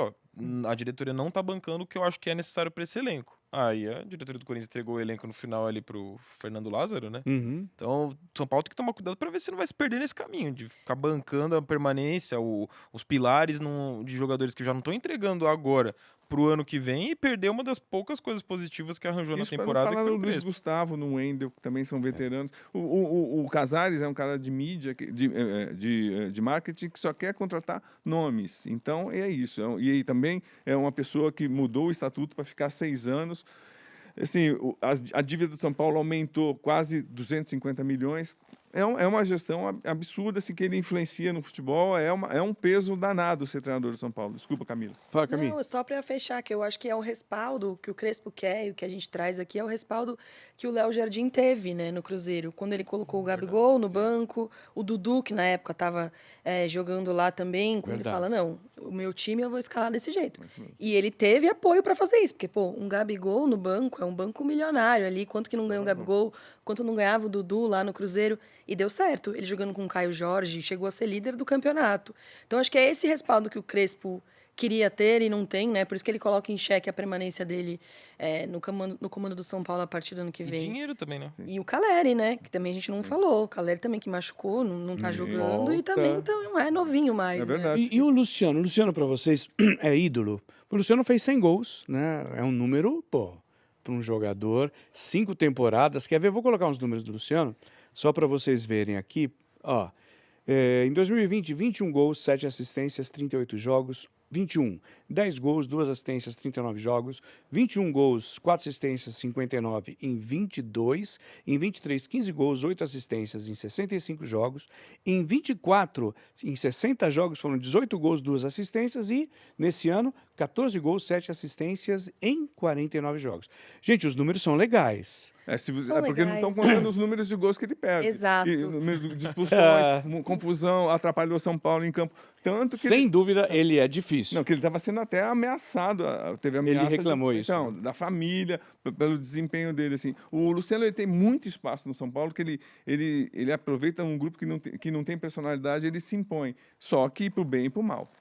a diretoria não tá bancando o que eu acho que é necessário para esse elenco. Aí a diretoria do Corinthians entregou o elenco no final ali pro Fernando Lázaro, né? Então, São Paulo tem que tomar cuidado para ver se não vai se perder nesse caminho, de ficar bancando a permanência, os pilares de jogadores que já não estão entregando agora pro ano que vem e perder uma das poucas coisas positivas que arranjou na temporada. Falar no Luiz Gustavo, no Wendel, que também são veteranos. O Casares é um cara de mídia, de marketing, que só quer contratar nomes. Então, é isso. E aí também é uma pessoa que mudou o estatuto para ficar 6 anos. Assim, a dívida do São Paulo aumentou quase 250 milhões. É uma gestão absurda, assim, que ele influencia no futebol. É um peso danado ser treinador do São Paulo. Desculpa, Camila. Fala, Camila. Não, só para fechar, que eu acho que é o respaldo que o Crespo quer e o que a gente traz aqui é o respaldo que o Léo Jardim teve, né, no Cruzeiro. Quando ele colocou o Gabigol no banco, o Dudu, que na época estava jogando lá também, quando ele fala, não, o meu time eu vou escalar desse jeito. E ele teve apoio para fazer isso, porque, um Gabigol no banco é um banco milionário ali, quanto que não ganhou o Gabigol, quanto não ganhava o Dudu lá no Cruzeiro, e deu certo. Ele jogando com o Caio Jorge, chegou a ser líder do campeonato. Então, acho que é esse respaldo que o Crespo queria ter e não tem, né? Por isso que ele coloca em xeque a permanência dele no comando do São Paulo a partir do ano que vem. E dinheiro também, né? E o Caleri, né? Que também a gente não falou. O Caleri também que machucou, não tá jogando e também então, não é novinho mais. É verdade. Né? E o Luciano? O Luciano, para vocês, é ídolo. O Luciano fez 100 gols, né? É um número, pô, para um jogador. 5 temporadas. Quer ver? Vou colocar uns números do Luciano, só para vocês verem aqui. Ó, em 2020, 21 gols, 7 assistências, 38 jogos. 21, 10 gols, 2 assistências, 39 jogos, 21 gols, 4 assistências, 59 em 22, em 23, 15 gols, 8 assistências em 65 jogos, em 24, em 60 jogos foram 18 gols, 2 assistências e, nesse ano, 14 gols, 7 assistências em 49 jogos. Gente, os números são legais. Porque não estão contando os números de gols que ele perde. Exato. E número de expulsões, confusão, atrapalhou São Paulo em campo. Tanto que sem dúvida, ele é difícil. Não, que ele estava sendo até ameaçado. Teve ameaça ele reclamou isso. Então, da família, pelo desempenho dele. Assim. O Luciano ele tem muito espaço no São Paulo, que ele aproveita um grupo que não tem personalidade, ele se impõe. Só que pro bem e pro mal.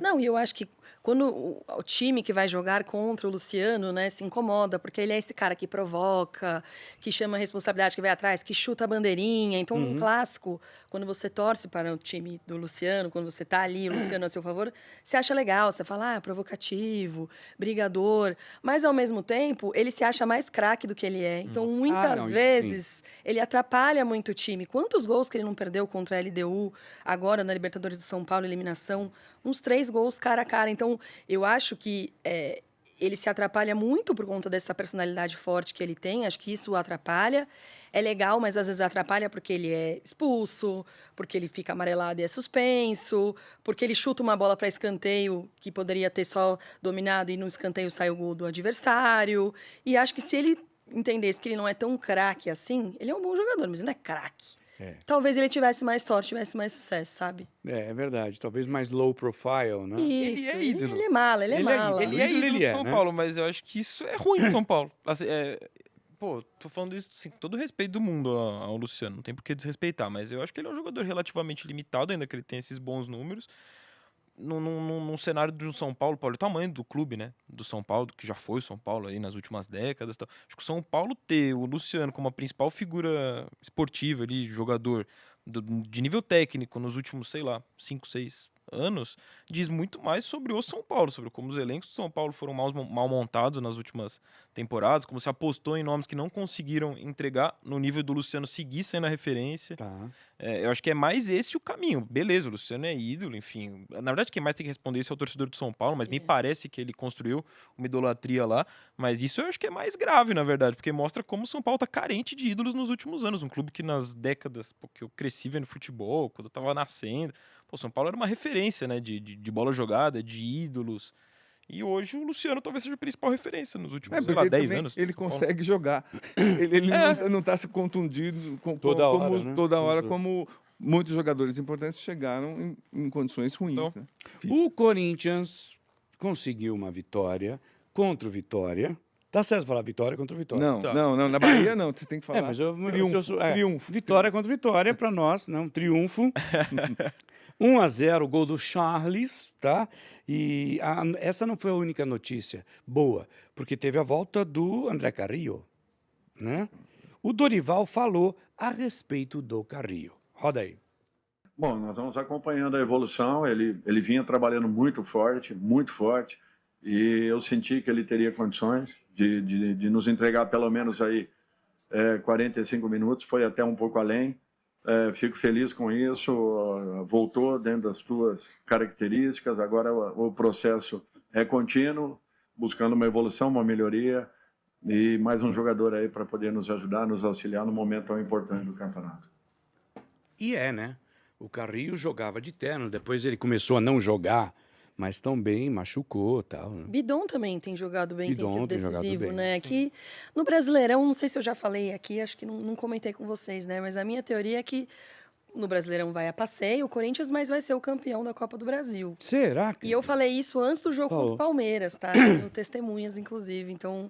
Não, e eu acho que quando o time que vai jogar contra o Luciano, né, se incomoda, porque ele é esse cara que provoca, que chama a responsabilidade, que vai atrás, que chuta a bandeirinha. Então, um clássico, quando você torce para o time do Luciano, quando você tá ali, o Luciano a seu favor, você acha legal, você fala, provocativo, brigador, mas ao mesmo tempo, ele se acha mais craque do que ele é. Então, muitas vezes, ele atrapalha muito o time. Quantos gols que ele não perdeu contra a LDU, agora na Libertadores do São Paulo, eliminação, uns 3 gols cara a cara. Então, eu acho que ele se atrapalha muito por conta dessa personalidade forte que ele tem. Acho que isso o atrapalha. É legal, mas às vezes atrapalha porque ele é expulso, porque ele fica amarelado e é suspenso, porque ele chuta uma bola para escanteio que poderia ter só dominado e no escanteio sai o gol do adversário. E acho que se ele entendesse que ele não é tão craque assim, ele é um bom jogador, mas ele não é craque. Talvez ele tivesse mais sorte, tivesse mais sucesso, sabe? É verdade. Talvez mais low profile, né? Isso, ele é ídolo. Ele é mala, ele é mala. Ele é ídolo do São né? Paulo, mas eu acho que isso é ruim pro São Paulo. Assim, tô falando isso assim, com todo o respeito do mundo ao Luciano. Não tem por que desrespeitar, mas eu acho que ele é um jogador relativamente limitado, ainda que ele tenha esses bons números. Num cenário do São Paulo, o tamanho do clube, né? Do São Paulo, que já foi o São Paulo aí nas últimas décadas. Tal. Acho que o São Paulo ter o Luciano como a principal figura esportiva ali, jogador de nível técnico nos últimos, sei lá, 5, 6 anos, diz muito mais sobre o São Paulo, sobre como os elencos do São Paulo foram mal montados nas últimas temporadas, como se apostou em nomes que não conseguiram entregar no nível do Luciano seguir sendo a referência. Eu acho que é mais esse o caminho. Beleza, o Luciano é ídolo, enfim. Na verdade, quem mais tem que responder isso é o torcedor do São Paulo, mas me parece que ele construiu uma idolatria lá. Mas isso eu acho que é mais grave, na verdade, porque mostra como o São Paulo tá carente de ídolos nos últimos anos. Um clube que nas décadas que eu cresci vendo futebol, quando eu tava nascendo, o São Paulo era uma referência, né, de bola jogada, de ídolos. E hoje o Luciano talvez seja a principal referência nos últimos, sei lá, 10 anos. Ele consegue jogar. Ele não está se contundindo toda hora, como muitos jogadores importantes chegaram em condições ruins. Então, né? O Corinthians conseguiu uma vitória contra o Vitória. Tá certo falar vitória contra o Vitória? Não, na Bahia não, você tem que falar. Mas triunfo. Vitória contra Vitória para nós, não, triunfo. 1-0, gol do Charles, tá? E essa não foi a única notícia boa, porque teve a volta do André Carrillo, né? O Dorival falou a respeito do Carrillo. Roda aí. Bom, nós vamos acompanhando a evolução, ele vinha trabalhando muito forte, e eu senti que ele teria condições de nos entregar pelo menos aí 45 minutos, foi até um pouco além. Fico feliz com isso, voltou dentro das suas características, agora o processo é contínuo, buscando uma evolução, uma melhoria e mais um jogador aí para poder nos ajudar, nos auxiliar no momento tão importante do campeonato. E né? O Carrillo jogava de terno, depois ele começou a não jogar, mas também machucou e tal. Né? Bidon também tem jogado bem, tem sido decisivo, bem, né? Aqui no Brasileirão, não sei se eu já falei aqui, acho que não comentei com vocês, né? Mas a minha teoria é que no Brasileirão vai a passeio o Corinthians, mas vai ser o campeão da Copa do Brasil. Será? E eu falei isso antes do jogo contra o Palmeiras, tá? Tenho testemunhas, inclusive. Então,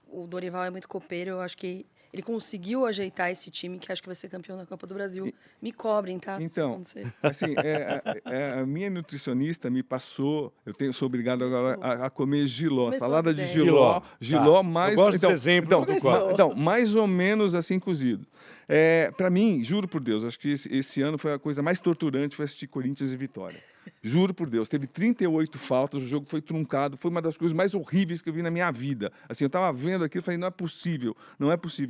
o Dorival é muito copeiro, eu acho que ele conseguiu ajeitar esse time que acho que vai ser campeão da Copa do Brasil. Me cobrem, tá? Se Então, acontecer. assim, a minha nutricionista me passou, sou obrigado agora a comer jiló, Começou salada as de ideias. jiló Tá. mais... Eu gosto dos exemplos do Copa. Então, mais ou menos assim cozido. Para mim, juro por Deus, acho que esse ano foi a coisa mais torturante, foi assistir Corinthians e Vitória. Juro por Deus, teve 38 faltas, o jogo foi truncado, foi uma das coisas mais horríveis que eu vi na minha vida. Assim, eu estava vendo aquilo e falei, não é possível.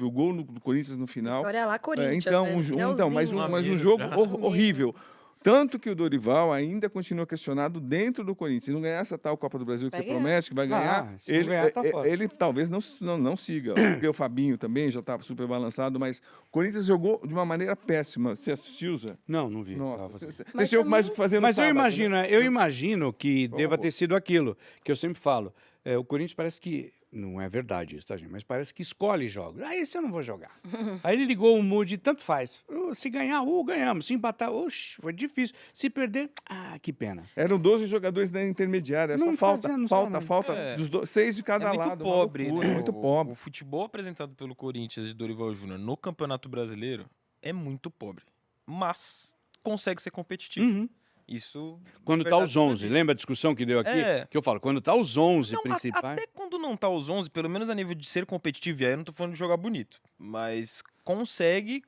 O gol do Corinthians no final. Vitória lá, Corinthians, Então, né? mas Finalzinho. um jogo horrível. Tanto que o Dorival ainda continua questionado dentro do Corinthians. Se não ganhar essa tal Copa do Brasil que Vai você ganhar. promete que vai ganhar, se não ganhar, tá fora. ele talvez não siga. Porque o Fabinho também já está super balançado, mas o Corinthians jogou de uma maneira péssima. Você assistiu, Zé? Não vi. Nossa, você Mas tinha mais o que fazer no Mas sábado, eu imagino que deva Vamos. ter sido aquilo que eu sempre falo. O Corinthians parece que, não é verdade isso, tá, gente? Mas parece que escolhe jogos. Esse eu não vou jogar. Aí ele ligou o mood, tanto faz. Se ganhar, ganhamos. Se empatar, foi difícil. Se perder, que pena. Eram 12 jogadores da intermediária. Não Só fazia falta É. dos 6 de cada É muito lado. uma pobre, loucura, né? muito pobre. O futebol apresentado pelo Corinthians de Dorival Júnior no Campeonato Brasileiro é muito pobre, mas consegue ser competitivo. Uhum. Isso. Quando tá os 11, lembra a discussão que deu aqui? Que eu falo, quando tá os 11 Não, principais... até quando não tá os 11, pelo menos a nível de ser competitivo, e aí eu não tô falando de jogar bonito, mas consegue,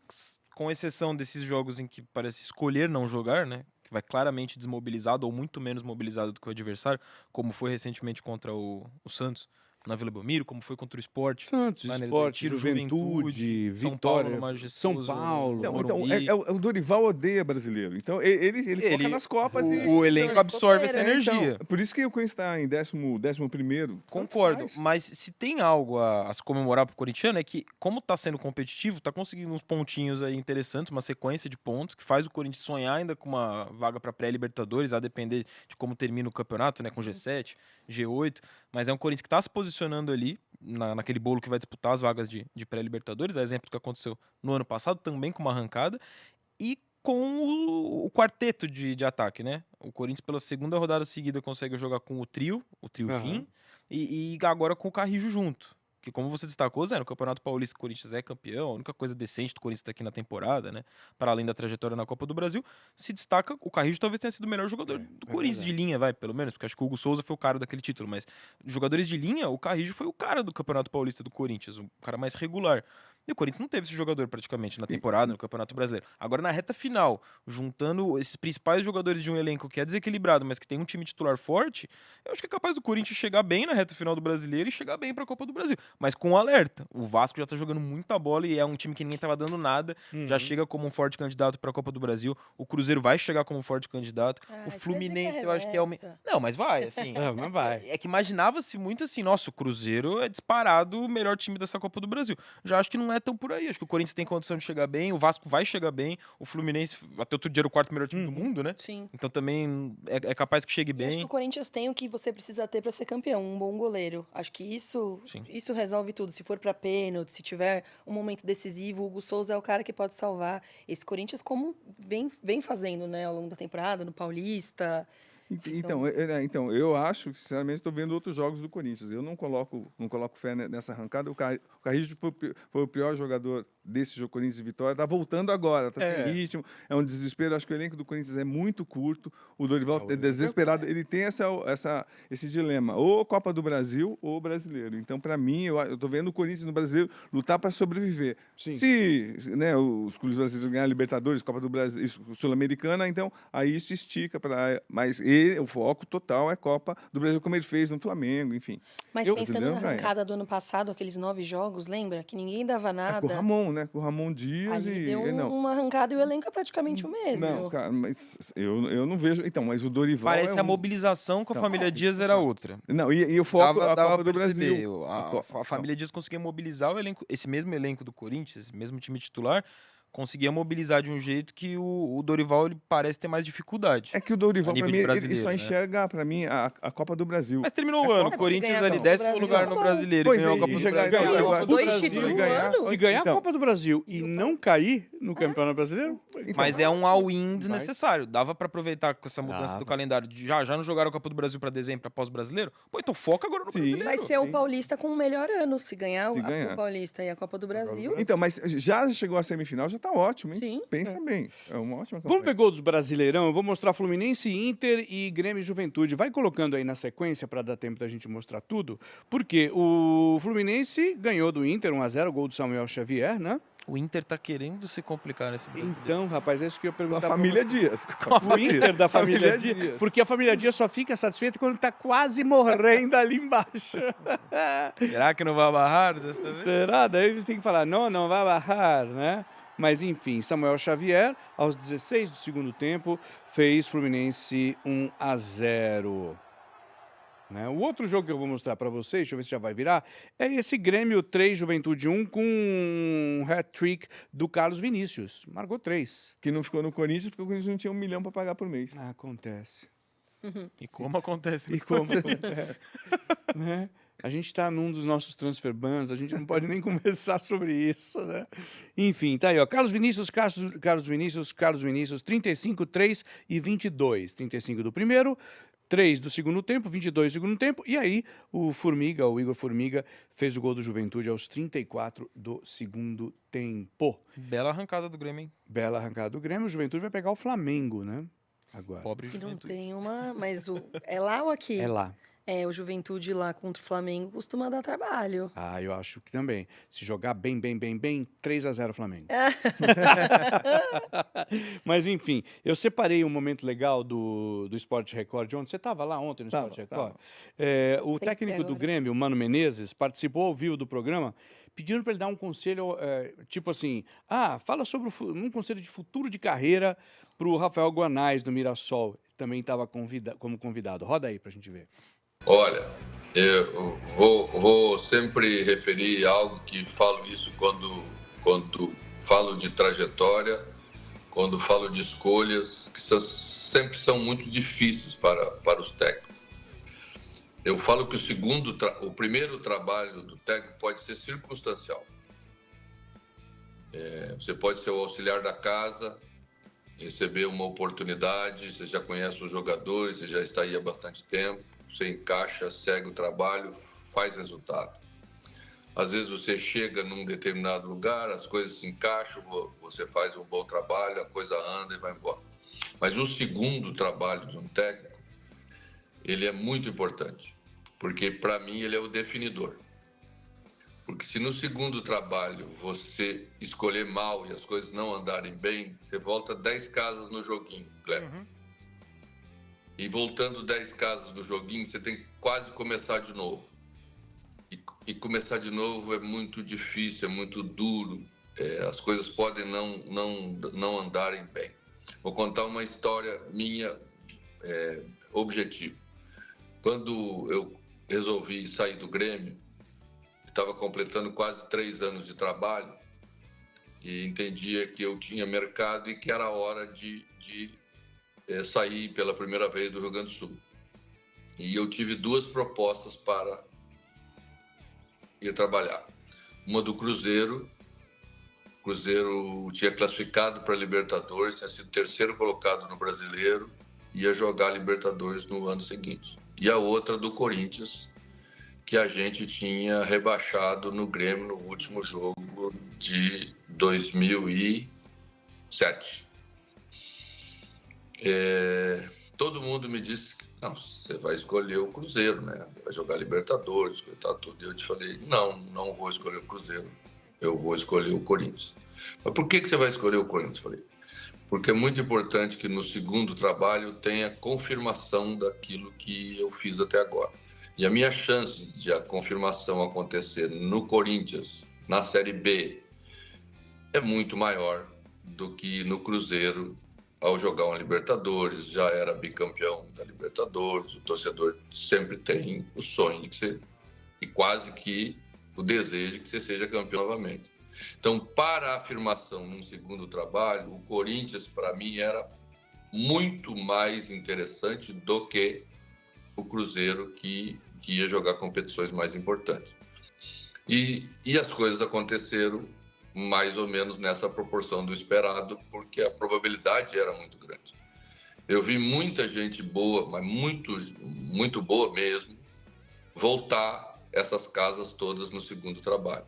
com exceção desses jogos em que parece escolher não jogar, né? Que vai claramente desmobilizado ou muito menos mobilizado do que o adversário, como foi recentemente contra o Santos na Vila Belmiro, como foi contra o Sport. Santos, lá na Sport, Tiro, Juventude, São Vitória, Paulo, no Majestoso, São Paulo. no Não, então, Morumbi. o Dorival odeia brasileiro. Então, ele foca nas Copas e... O elenco absorve essa energia. Então, por isso que o Corinthians está em 11º. Concordo, mas se tem algo a se comemorar pro corintiano é que, como tá sendo competitivo, tá conseguindo uns pontinhos aí interessantes, uma sequência de pontos que faz o Corinthians sonhar ainda com uma vaga para pré-Libertadores, a depender de como termina o campeonato, né, com G7, G8, mas é um Corinthians que tá se posicionando ali naquele bolo que vai disputar as vagas de pré-Libertadores, é exemplo do que aconteceu no ano passado, também com uma arrancada, e com o quarteto de ataque, né? O Corinthians, pela segunda rodada seguida, consegue jogar com o trio Jim, e agora com o Carrijo junto. Que, como você destacou, Zé, no Campeonato Paulista o Corinthians é campeão, a única coisa decente do Corinthians tá aqui na temporada, né? Para além da trajetória na Copa do Brasil, se destaca, o Carrijo talvez tenha sido o melhor jogador do Corinthians de linha, pelo menos, porque acho que o Hugo Souza foi o cara daquele título, mas jogadores de linha, o Carrijo foi o cara do Campeonato Paulista do Corinthians, o cara mais regular. E o Corinthians não teve esse jogador praticamente na temporada, no Campeonato Brasileiro. Agora, na reta final, juntando esses principais jogadores de um elenco que é desequilibrado, mas que tem um time titular forte, eu acho que é capaz do Corinthians chegar bem na reta final do Brasileiro e chegar bem pra Copa do Brasil. Mas com um alerta. O Vasco já tá jogando muita bola e é um time que ninguém tava dando nada. Já chega como um forte candidato pra Copa do Brasil. O Cruzeiro vai chegar como um forte candidato. O Fluminense, eu acho que é o... Não, mas vai, assim. Mas vai. É que imaginava-se muito assim, nossa, o Cruzeiro é disparado o melhor time dessa Copa do Brasil. Já acho que não é tão por aí. Acho que o Corinthians tem condição de chegar bem, o Vasco vai chegar bem, o Fluminense, até outro dia era o quarto melhor time do mundo, né? Sim. Então também é capaz que chegue E acho que bem. o Corinthians tem o que você precisa ter para ser campeão, um bom goleiro. Acho que isso resolve tudo. Se for para pênalti, se tiver um momento decisivo, o Hugo Souza é o cara que pode salvar esse Corinthians, como vem fazendo, né, ao longo da temporada, no Paulista. Então, eu acho que, sinceramente, estou vendo outros jogos do Corinthians. Eu não coloco fé nessa arrancada. O Carrijo foi o pior jogador desse jogo Corinthians e Vitória. Está voltando agora, está sem ritmo. É um desespero. Acho que o elenco do Corinthians é muito curto. O Dorival é desesperado. Ele tem esse dilema, ou Copa do Brasil ou Brasileiro. Então, para mim, eu estou vendo o Corinthians no Brasileiro lutar para sobreviver. Sim. Se os clubes brasileiros ganharem Libertadores, Copa do Brasil, Sul-Americana, então aí isso estica para... Mas o foco total é Copa do Brasil, como ele fez no Flamengo, enfim. Mas pensando na arrancada do ano passado, aqueles 9 jogos, lembra? Que ninguém dava nada. Com o Ramon, né? Com o Ramon Dias Ali deu uma arrancada e o elenco é praticamente o mesmo. Não, cara, mas eu não vejo... Então, mas o Dorival Parece a mobilização com a família Dias era outra. Não, e o foco a Copa do Brasil. A família Dias conseguia mobilizar o elenco, esse mesmo elenco do Corinthians, esse mesmo time titular, conseguia mobilizar de um jeito que o Dorival ele parece ter mais dificuldade. É que o Dorival, pra mim, ele só brasileiro, enxerga, pra mim, a Copa do Brasil. Mas terminou o ano, o Corinthians ali, 10º lugar no Brasileiro, e ganhou a Copa do Brasil. Se ganhar a Copa do Brasil e não cair no Campeonato Brasileiro... Mas é um all-in desnecessário. Dava pra aproveitar com essa mudança do calendário. Já não jogaram a Copa do Brasil pra dezembro, após o Brasileiro? Pô, então foca agora no Brasileiro. Vai ser o Paulista com o melhor ano, se ganhar o Paulista e a Copa do Brasil. Então, mas já chegou a semifinal, já tá ótimo, hein? Sim. Pensa bem. É uma ótima campanha. Vamos pegar os Brasileirão, eu vou mostrar Fluminense, Inter e Grêmio e Juventude. Vai colocando aí na sequência para dar tempo da gente mostrar tudo, porque o Fluminense ganhou do Inter 1-0, gol do Samuel Xavier, né? O Inter tá querendo se complicar nesse Brasileiro. Então, rapaz, é isso que eu ia perguntar. A família Dias. O Inter da família Dias. Porque a família Dias só fica satisfeita quando tá quase morrendo ali embaixo. Será que não vai barrar dessa vez? Será? Daí ele tem que falar, não vai barrar, né? Mas, enfim, Samuel Xavier, aos 16 do segundo tempo, fez Fluminense 1-0. Né? O outro jogo que eu vou mostrar para vocês, deixa eu ver se já vai virar, é esse Grêmio 3, Juventude 1, com um hat-trick do Carlos Vinícius. Marcou 3. Que não ficou no Corinthians, porque o Corinthians não tinha R$1 milhão para pagar por mês. Acontece. E como acontece? E como acontece. Né? A gente está num dos nossos transfer bans, a gente não pode nem conversar sobre isso, né? Enfim, tá aí, ó. Carlos Vinícius, 35, 3 e 22. 35 do primeiro, 3 do segundo tempo, 22 do segundo tempo. E aí, o Igor Formiga, fez o gol do Juventude aos 34 do segundo tempo. Bela arrancada do Grêmio, hein? Bela arrancada do Grêmio. O Juventude vai pegar o Flamengo, né? Agora. Pobre que não Juventude. tem uma... Mas é lá ou aqui? É lá. É, o Juventude lá contra o Flamengo costuma dar trabalho. Ah, eu acho que também. Se jogar bem, 3-0 Flamengo. Mas, enfim, eu separei um momento legal do Sport Record. Onde você estava lá ontem no Sport Record? O técnico do Grêmio, o Mano Menezes, participou ao vivo do programa, pedindo para ele dar um conselho, tipo assim, fala sobre um conselho de futuro de carreira para o Rafael Guanais, do Mirassol. Também estava como convidado. Roda aí para a gente ver. Olha, eu vou sempre referir algo que falo isso quando falo de trajetória, quando falo de escolhas que sempre são muito difíceis para os técnicos. Eu falo que o primeiro trabalho do técnico pode ser circunstancial. Você pode ser o auxiliar da casa, receber uma oportunidade, você já conhece os jogadores, você já está aí há bastante tempo, você encaixa, segue o trabalho, faz resultado. Às vezes você chega num determinado lugar, as coisas se encaixam, você faz um bom trabalho, a coisa anda e vai embora. Mas o segundo trabalho de um técnico, ele é muito importante, porque para mim ele é o definidor. Porque se no segundo trabalho você escolher mal e as coisas não andarem bem, você volta 10 casas no joguinho, Cleber. E voltando 10 casas no joguinho, você tem que quase começar de novo. E começar de novo é muito difícil, é muito duro. As coisas podem não andarem bem. Vou contar uma história minha, objetiva. Quando eu resolvi sair do Grêmio, estava completando quase 3 anos de trabalho e entendia que eu tinha mercado e que era hora de sair pela primeira vez do Rio Grande do Sul. E eu tive 2 propostas para ir trabalhar. Uma do Cruzeiro. O Cruzeiro tinha classificado para a Libertadores, tinha sido 3º colocado no Brasileiro, ia jogar a Libertadores no ano seguinte. E a outra do Corinthians, que a gente tinha rebaixado no Grêmio no último jogo de 2007. Todo mundo me disse, não, você vai escolher o Cruzeiro, né? Vai jogar Libertadores, coitado tudo. E eu te falei, não vou escolher o Cruzeiro, eu vou escolher o Corinthians. Mas por que você vai escolher o Corinthians? Eu falei, porque é muito importante que no segundo trabalho tenha confirmação daquilo que eu fiz até agora. E a minha chance de a confirmação acontecer no Corinthians, na Série B, é muito maior do que no Cruzeiro, ao jogar uma Libertadores, já era bicampeão da Libertadores, o torcedor sempre tem o sonho de que você, e quase que o desejo de que você seja campeão novamente. Então, para a afirmação num segundo trabalho, o Corinthians, para mim, era muito mais interessante do que o Cruzeiro, que ia jogar competições mais importantes. E as coisas aconteceram mais ou menos nessa proporção do esperado, porque a probabilidade era muito grande. Eu vi muita gente boa, mas muito boa mesmo, voltar essas casas todas no segundo trabalho.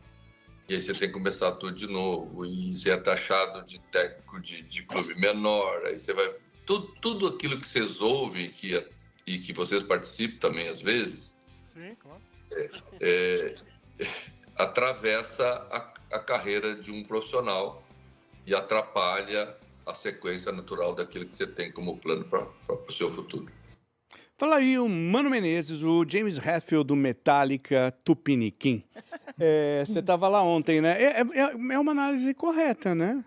E aí você tem que começar tudo de novo, e você é taxado de técnico de clube menor, aí você vai... Tudo aquilo que vocês ouvem e que vocês participam também às vezes, sim, claro. Atravessa a carreira de um profissional e atrapalha a sequência natural daquilo que você tem como plano para o seu futuro. Fala aí o Mano Menezes, o James Hetfield do Metallica Tupiniquim. Você estava lá ontem, né? É uma análise correta, né?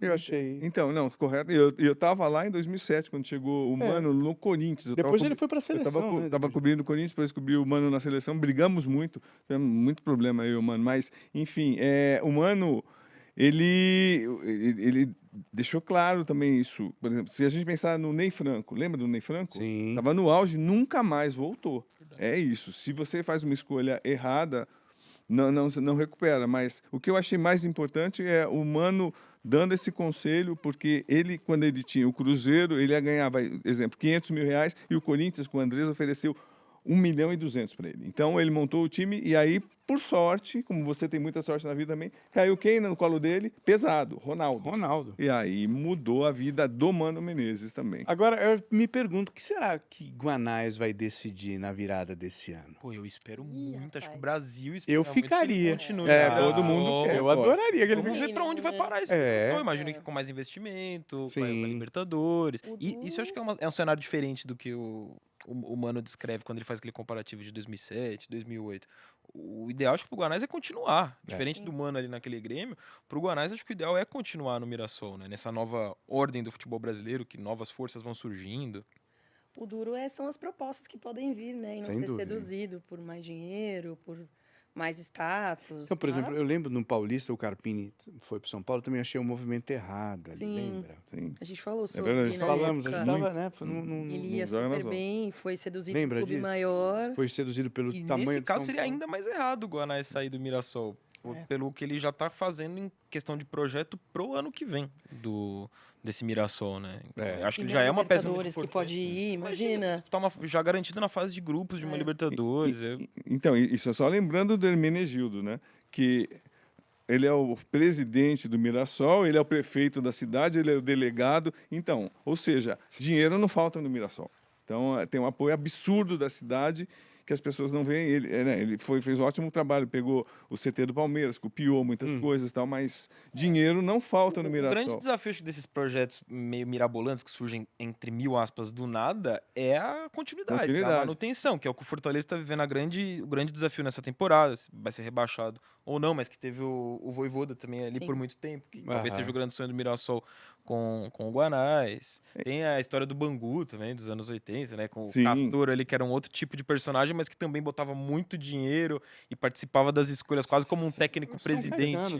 Eu achei. Então, não, correto. Eu tava lá em 2007, quando chegou o Mano no Corinthians. Depois ele foi para a seleção, Eu tava cobrindo o Corinthians, depois cobri o Mano na seleção. Brigamos muito, tivemos muito problema aí, o Mano. Mas, enfim, o Mano, ele deixou claro também isso. Por exemplo, se a gente pensar no Ney Franco, lembra do Ney Franco? Sim. Tava no auge, nunca mais voltou. É isso. Se você faz uma escolha errada, não recupera. Mas o que eu achei mais importante é o Mano dando esse conselho, porque ele, quando ele tinha o Cruzeiro, ele ia ganhar, exemplo, R$500 mil, e o Corinthians, com o Andrés, ofereceu 1.200.000 para ele. Então, ele montou o time e aí, por sorte, como você tem muita sorte na vida também, caiu quem no colo dele? Pesado, Ronaldo. E aí mudou a vida do Mano Menezes também. Agora, eu me pergunto, o que será que Guanais vai decidir na virada desse ano? Pô, eu espero muito, acho que o Brasil espera Eu muito que ele ficaria. continue. Todo mundo quer. Eu adoraria que ele Vamos ver pra onde vai parar esse pessoal. Imagino que com mais investimento, com a Libertadores. E isso eu acho que é um cenário diferente do que o Mano descreve quando ele faz aquele comparativo de 2007, 2008. O ideal, acho que pro Guanais é continuar. Diferente do Mano ali naquele Grêmio, pro Guanais acho que o ideal é continuar no Mirassol, né? Nessa nova ordem do futebol brasileiro, que novas forças vão surgindo. O duro são as propostas que podem vir, né? E não ser seduzido por mais dinheiro, por mais status. Então, por exemplo, eu lembro no Paulista, o Carpini foi para São Paulo, também achei o movimento errado ali, lembra? Sim. A gente falou sobre, verdade. Falamos, a gente tava, né? Ele ia super bem, foi seduzido Lembra pelo clube disso? maior. Foi seduzido pelo tamanho Nesse de caso São seria Paulo. ainda mais errado o Guanais sair do Mirassol. Pelo que ele já está fazendo em questão de projeto pro ano que vem desse Mirassol, né? Então, eu acho que ele já é uma peça muito Libertadores que importante. pode ir, imagina. Tá já garantido na fase de grupos de uma Libertadores. Então, isso só lembrando do Hermenegildo, né? Que ele é o presidente do Mirassol, ele é o prefeito da cidade, ele é o delegado. Então, ou seja, dinheiro não falta no Mirassol. Então, tem um apoio absurdo da cidade que as pessoas não veem. Ele fez um ótimo trabalho, pegou o CT do Palmeiras, copiou muitas coisas e tal, mas dinheiro não falta no Mirassol. O grande desafio desses projetos meio mirabolantes que surgem entre mil aspas do nada é a continuidade. A manutenção, que é o que o Fortaleza está vivendo o grande desafio nessa temporada, se vai ser rebaixado ou não, mas que teve o Vojvoda também ali por muito tempo, que talvez seja o grande sonho do Mirassol com o Guanais. Tem a história do Bangu também, dos anos 80, né? Com o Castor ali, que era um outro tipo de personagem, mas que também botava muito dinheiro e participava das escolhas quase como um técnico presidente.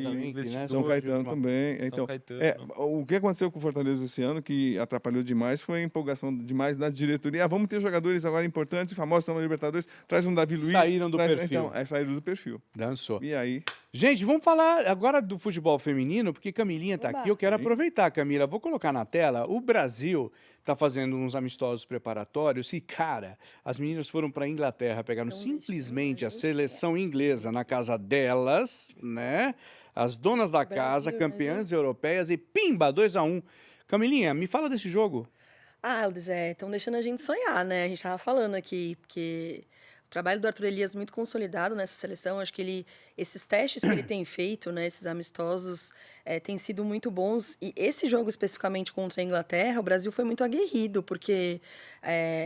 São Caetano também. Então, o que aconteceu com o Fortaleza esse ano, que atrapalhou demais, foi a empolgação demais da diretoria. Vamos ter jogadores agora importantes, famosos, estão na Libertadores, traz um Davi Luiz. Saíram do perfil. Então, saíram do perfil. Dançou. E aí? Gente, vamos falar agora do futebol feminino, porque Camilinha está aqui. Eu quero aproveitar, Camila. Vou colocar na tela. O Brasil está fazendo uns amistosos preparatórios e, cara, as meninas foram para a Inglaterra, pegaram simplesmente a seleção inglesa na casa delas, né? As donas da casa, campeãs europeias e pimba, 2-1. Camilinha, me fala desse jogo. Eles estão deixando a gente sonhar, né? A gente estava falando aqui, porque o trabalho do Arthur Elias muito consolidado nessa seleção. Acho que esses testes que ele tem feito, né, esses amistosos, têm sido muito bons. E esse jogo especificamente contra a Inglaterra, o Brasil foi muito aguerrido, porque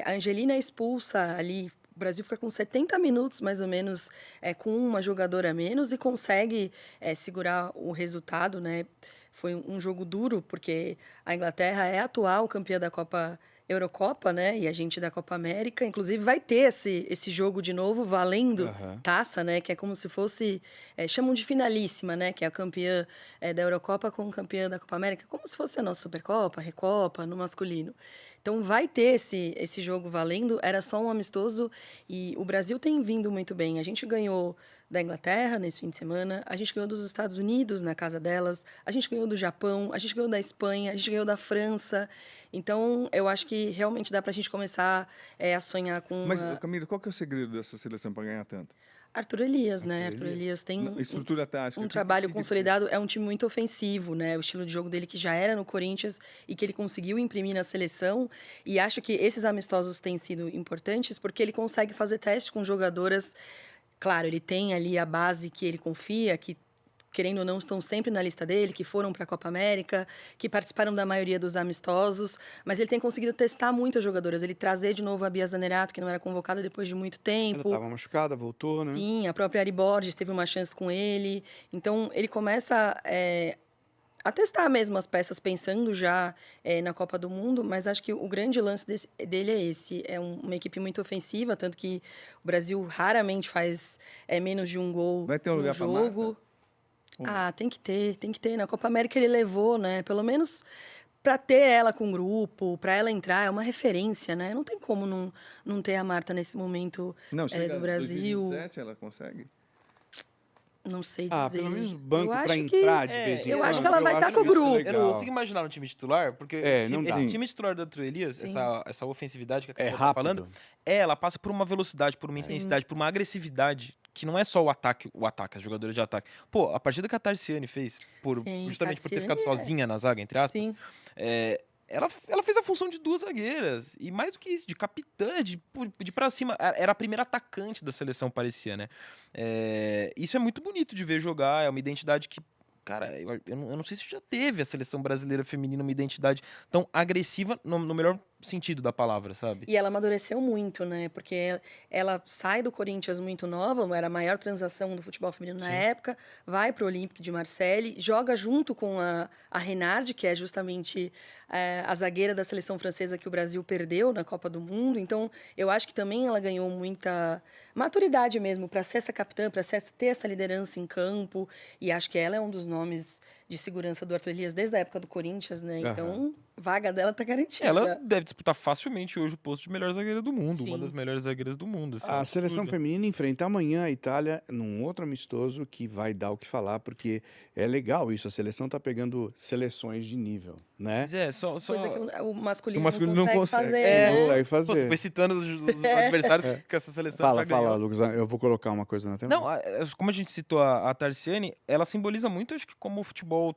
a Angelina é expulsa ali. O Brasil fica com 70 minutos, mais ou menos, com uma jogadora a menos e consegue segurar o resultado, né? Foi um jogo duro, porque a Inglaterra é a atual campeã da Copa Eurocopa, né? E a gente da Copa América. Inclusive, vai ter esse jogo de novo, valendo taça, né? Que é como se fosse. Chamam de finalíssima, né? Que é a campeã da Eurocopa com campeã da Copa América. Como se fosse a nossa Supercopa, Recopa, no masculino. Então, vai ter esse jogo valendo. Era só um amistoso e o Brasil tem vindo muito bem. A gente ganhou da Inglaterra nesse fim de semana, a gente ganhou dos Estados Unidos na casa delas, a gente ganhou do Japão, a gente ganhou da Espanha, a gente ganhou da França. Então, eu acho que realmente dá para a gente começar a sonhar com... Mas, Camila, qual que é o segredo dessa seleção para ganhar tanto? Arthur Elias, né? Arthur Elias tem estrutura tática, um trabalho consolidado, é um time muito ofensivo, né? O estilo de jogo dele que já era no Corinthians e que ele conseguiu imprimir na seleção. E acho que esses amistosos têm sido importantes porque ele consegue fazer teste com jogadoras. Claro, ele tem ali a base que ele confia, que, querendo ou não, estão sempre na lista dele, que foram para a Copa América, que participaram da maioria dos amistosos, mas ele tem conseguido testar muitas jogadoras. Ele trazer de novo a Bia Zanerato, que não era convocada depois de muito tempo. Ela estava machucada, voltou, né? Sim, a própria Ari Borges teve uma chance com ele. Então, ele começa a testar mesmo as peças, pensando já na Copa do Mundo, mas acho que o grande lance dele é esse. É uma equipe muito ofensiva, tanto que o Brasil raramente faz menos de um gol Vai ter um no lugar jogo. Tem que ter. Na Copa América ele levou, né? Pelo menos para ter ela com o grupo, para ela entrar, é uma referência, né? Não tem como não ter a Marta nesse momento do Brasil. 2027 ela consegue? Não sei dizer. Pelo menos banco para entrar de vez em quando. Eu acho que ela vai estar com o grupo. Eu não consigo imaginar no time titular, porque esse time titular do Arthur Elias, essa ofensividade que a Camila tá falando, ela passa por uma velocidade, por uma intensidade, por uma agressividade, que não é só o ataque, as jogadoras de ataque. Pô, a partida que a Tarciane fez, justamente por ter ficado sozinha na zaga, entre aspas, ela fez a função de duas zagueiras. E mais do que isso, de capitã, de pra cima. Era a primeira atacante da seleção, parecia, né? Isso é muito bonito de ver jogar. É uma identidade que, cara, eu não sei se já teve a seleção brasileira feminina uma identidade tão agressiva no melhor sentido da palavra, sabe? E ela amadureceu muito, né? Porque ela sai do Corinthians muito nova, era a maior transação do futebol feminino na época, vai para o Olympique de Marseille, joga junto com a Renard, que é justamente a zagueira da seleção francesa que o Brasil perdeu na Copa do Mundo. Então, eu acho que também ela ganhou muita maturidade mesmo para ser essa capitã, para ter essa liderança em campo. E acho que ela é um dos nomes de segurança do Arthur Elias desde a época do Corinthians, né? Então, vaga dela tá garantida. Ela deve disputar facilmente hoje o posto de melhor zagueira do mundo, uma das melhores zagueiras do mundo. A seleção feminina enfrenta amanhã a Itália num outro amistoso que vai dar o que falar, porque é legal isso, a seleção tá pegando seleções de nível, né? Mas coisa que o masculino não consegue Não consegue fazer. Você foi citando os adversários que essa seleção Fala, Lucas, eu vou colocar uma coisa na tela. Não, como a gente citou a Tarciane, ela simboliza muito, acho que como o futebol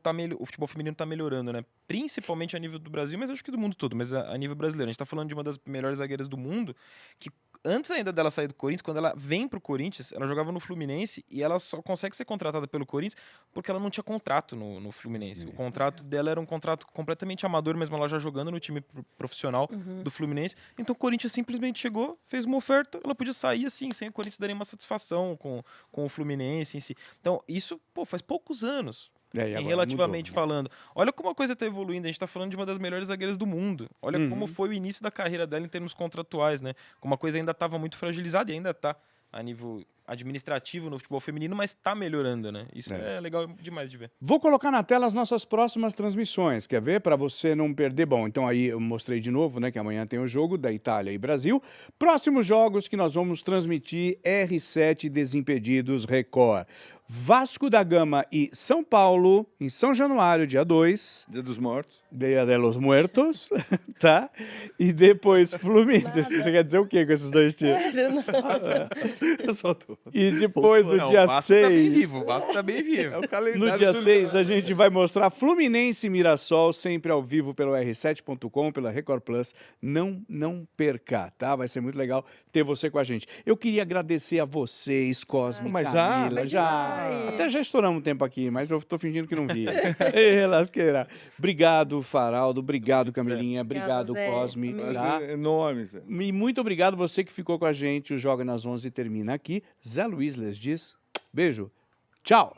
feminino tá melhorando, né? Principalmente a nível do Brasil, mas acho que do mundo todo, mas a nível brasileiro. A gente tá falando de uma das melhores zagueiras do mundo, que antes ainda dela sair do Corinthians, quando ela vem pro Corinthians, ela jogava no Fluminense e ela só consegue ser contratada pelo Corinthians porque ela não tinha contrato no Fluminense. O contrato dela era um contrato completamente amador, mesmo ela já jogando no time profissional do Fluminense. Então o Corinthians simplesmente chegou, fez uma oferta, ela podia sair assim, sem o Corinthians dar nenhuma satisfação com o Fluminense em si. Então isso, faz poucos anos. Assim, relativamente falando. Olha como a coisa está evoluindo. A gente está falando de uma das melhores zagueiras do mundo. Olha como foi o início da carreira dela em termos contratuais, né? Como a coisa ainda estava muito fragilizada e ainda está a nível administrativo no futebol feminino, mas está melhorando, né? Isso é legal demais de ver. Vou colocar na tela as nossas próximas transmissões, quer ver? Para você não perder. Bom, então aí eu mostrei de novo, né, que amanhã tem o jogo da Itália e Brasil. Próximos jogos que nós vamos transmitir, R7 Desimpedidos Record. Vasco da Gama e São Paulo, em São Januário, dia 2. Dia dos Mortos. Dia de los Muertos, tá? E depois Fluminense. Você quer dizer o quê com esses dois times? Eu só tô... E depois, no dia 6... O Vasco tá bem vivo. No dia 6, a gente vai mostrar Fluminense e Mirassol, sempre ao vivo pelo R7.com, pela Record Plus. Não perca, tá? Vai ser muito legal ter você com a gente. Eu queria agradecer a vocês, Cosme, Camila. Até já estouramos um tempo aqui, mas eu tô fingindo que não vi. Ei, lasqueira. Obrigado, Faraldo. Obrigado, Camilinha. Obrigado, Cosme. Tá? Enorme, Zé. E muito obrigado você que ficou com a gente. O Joga nas 11 termina aqui. Zé Luiz les diz beijo. Tchau.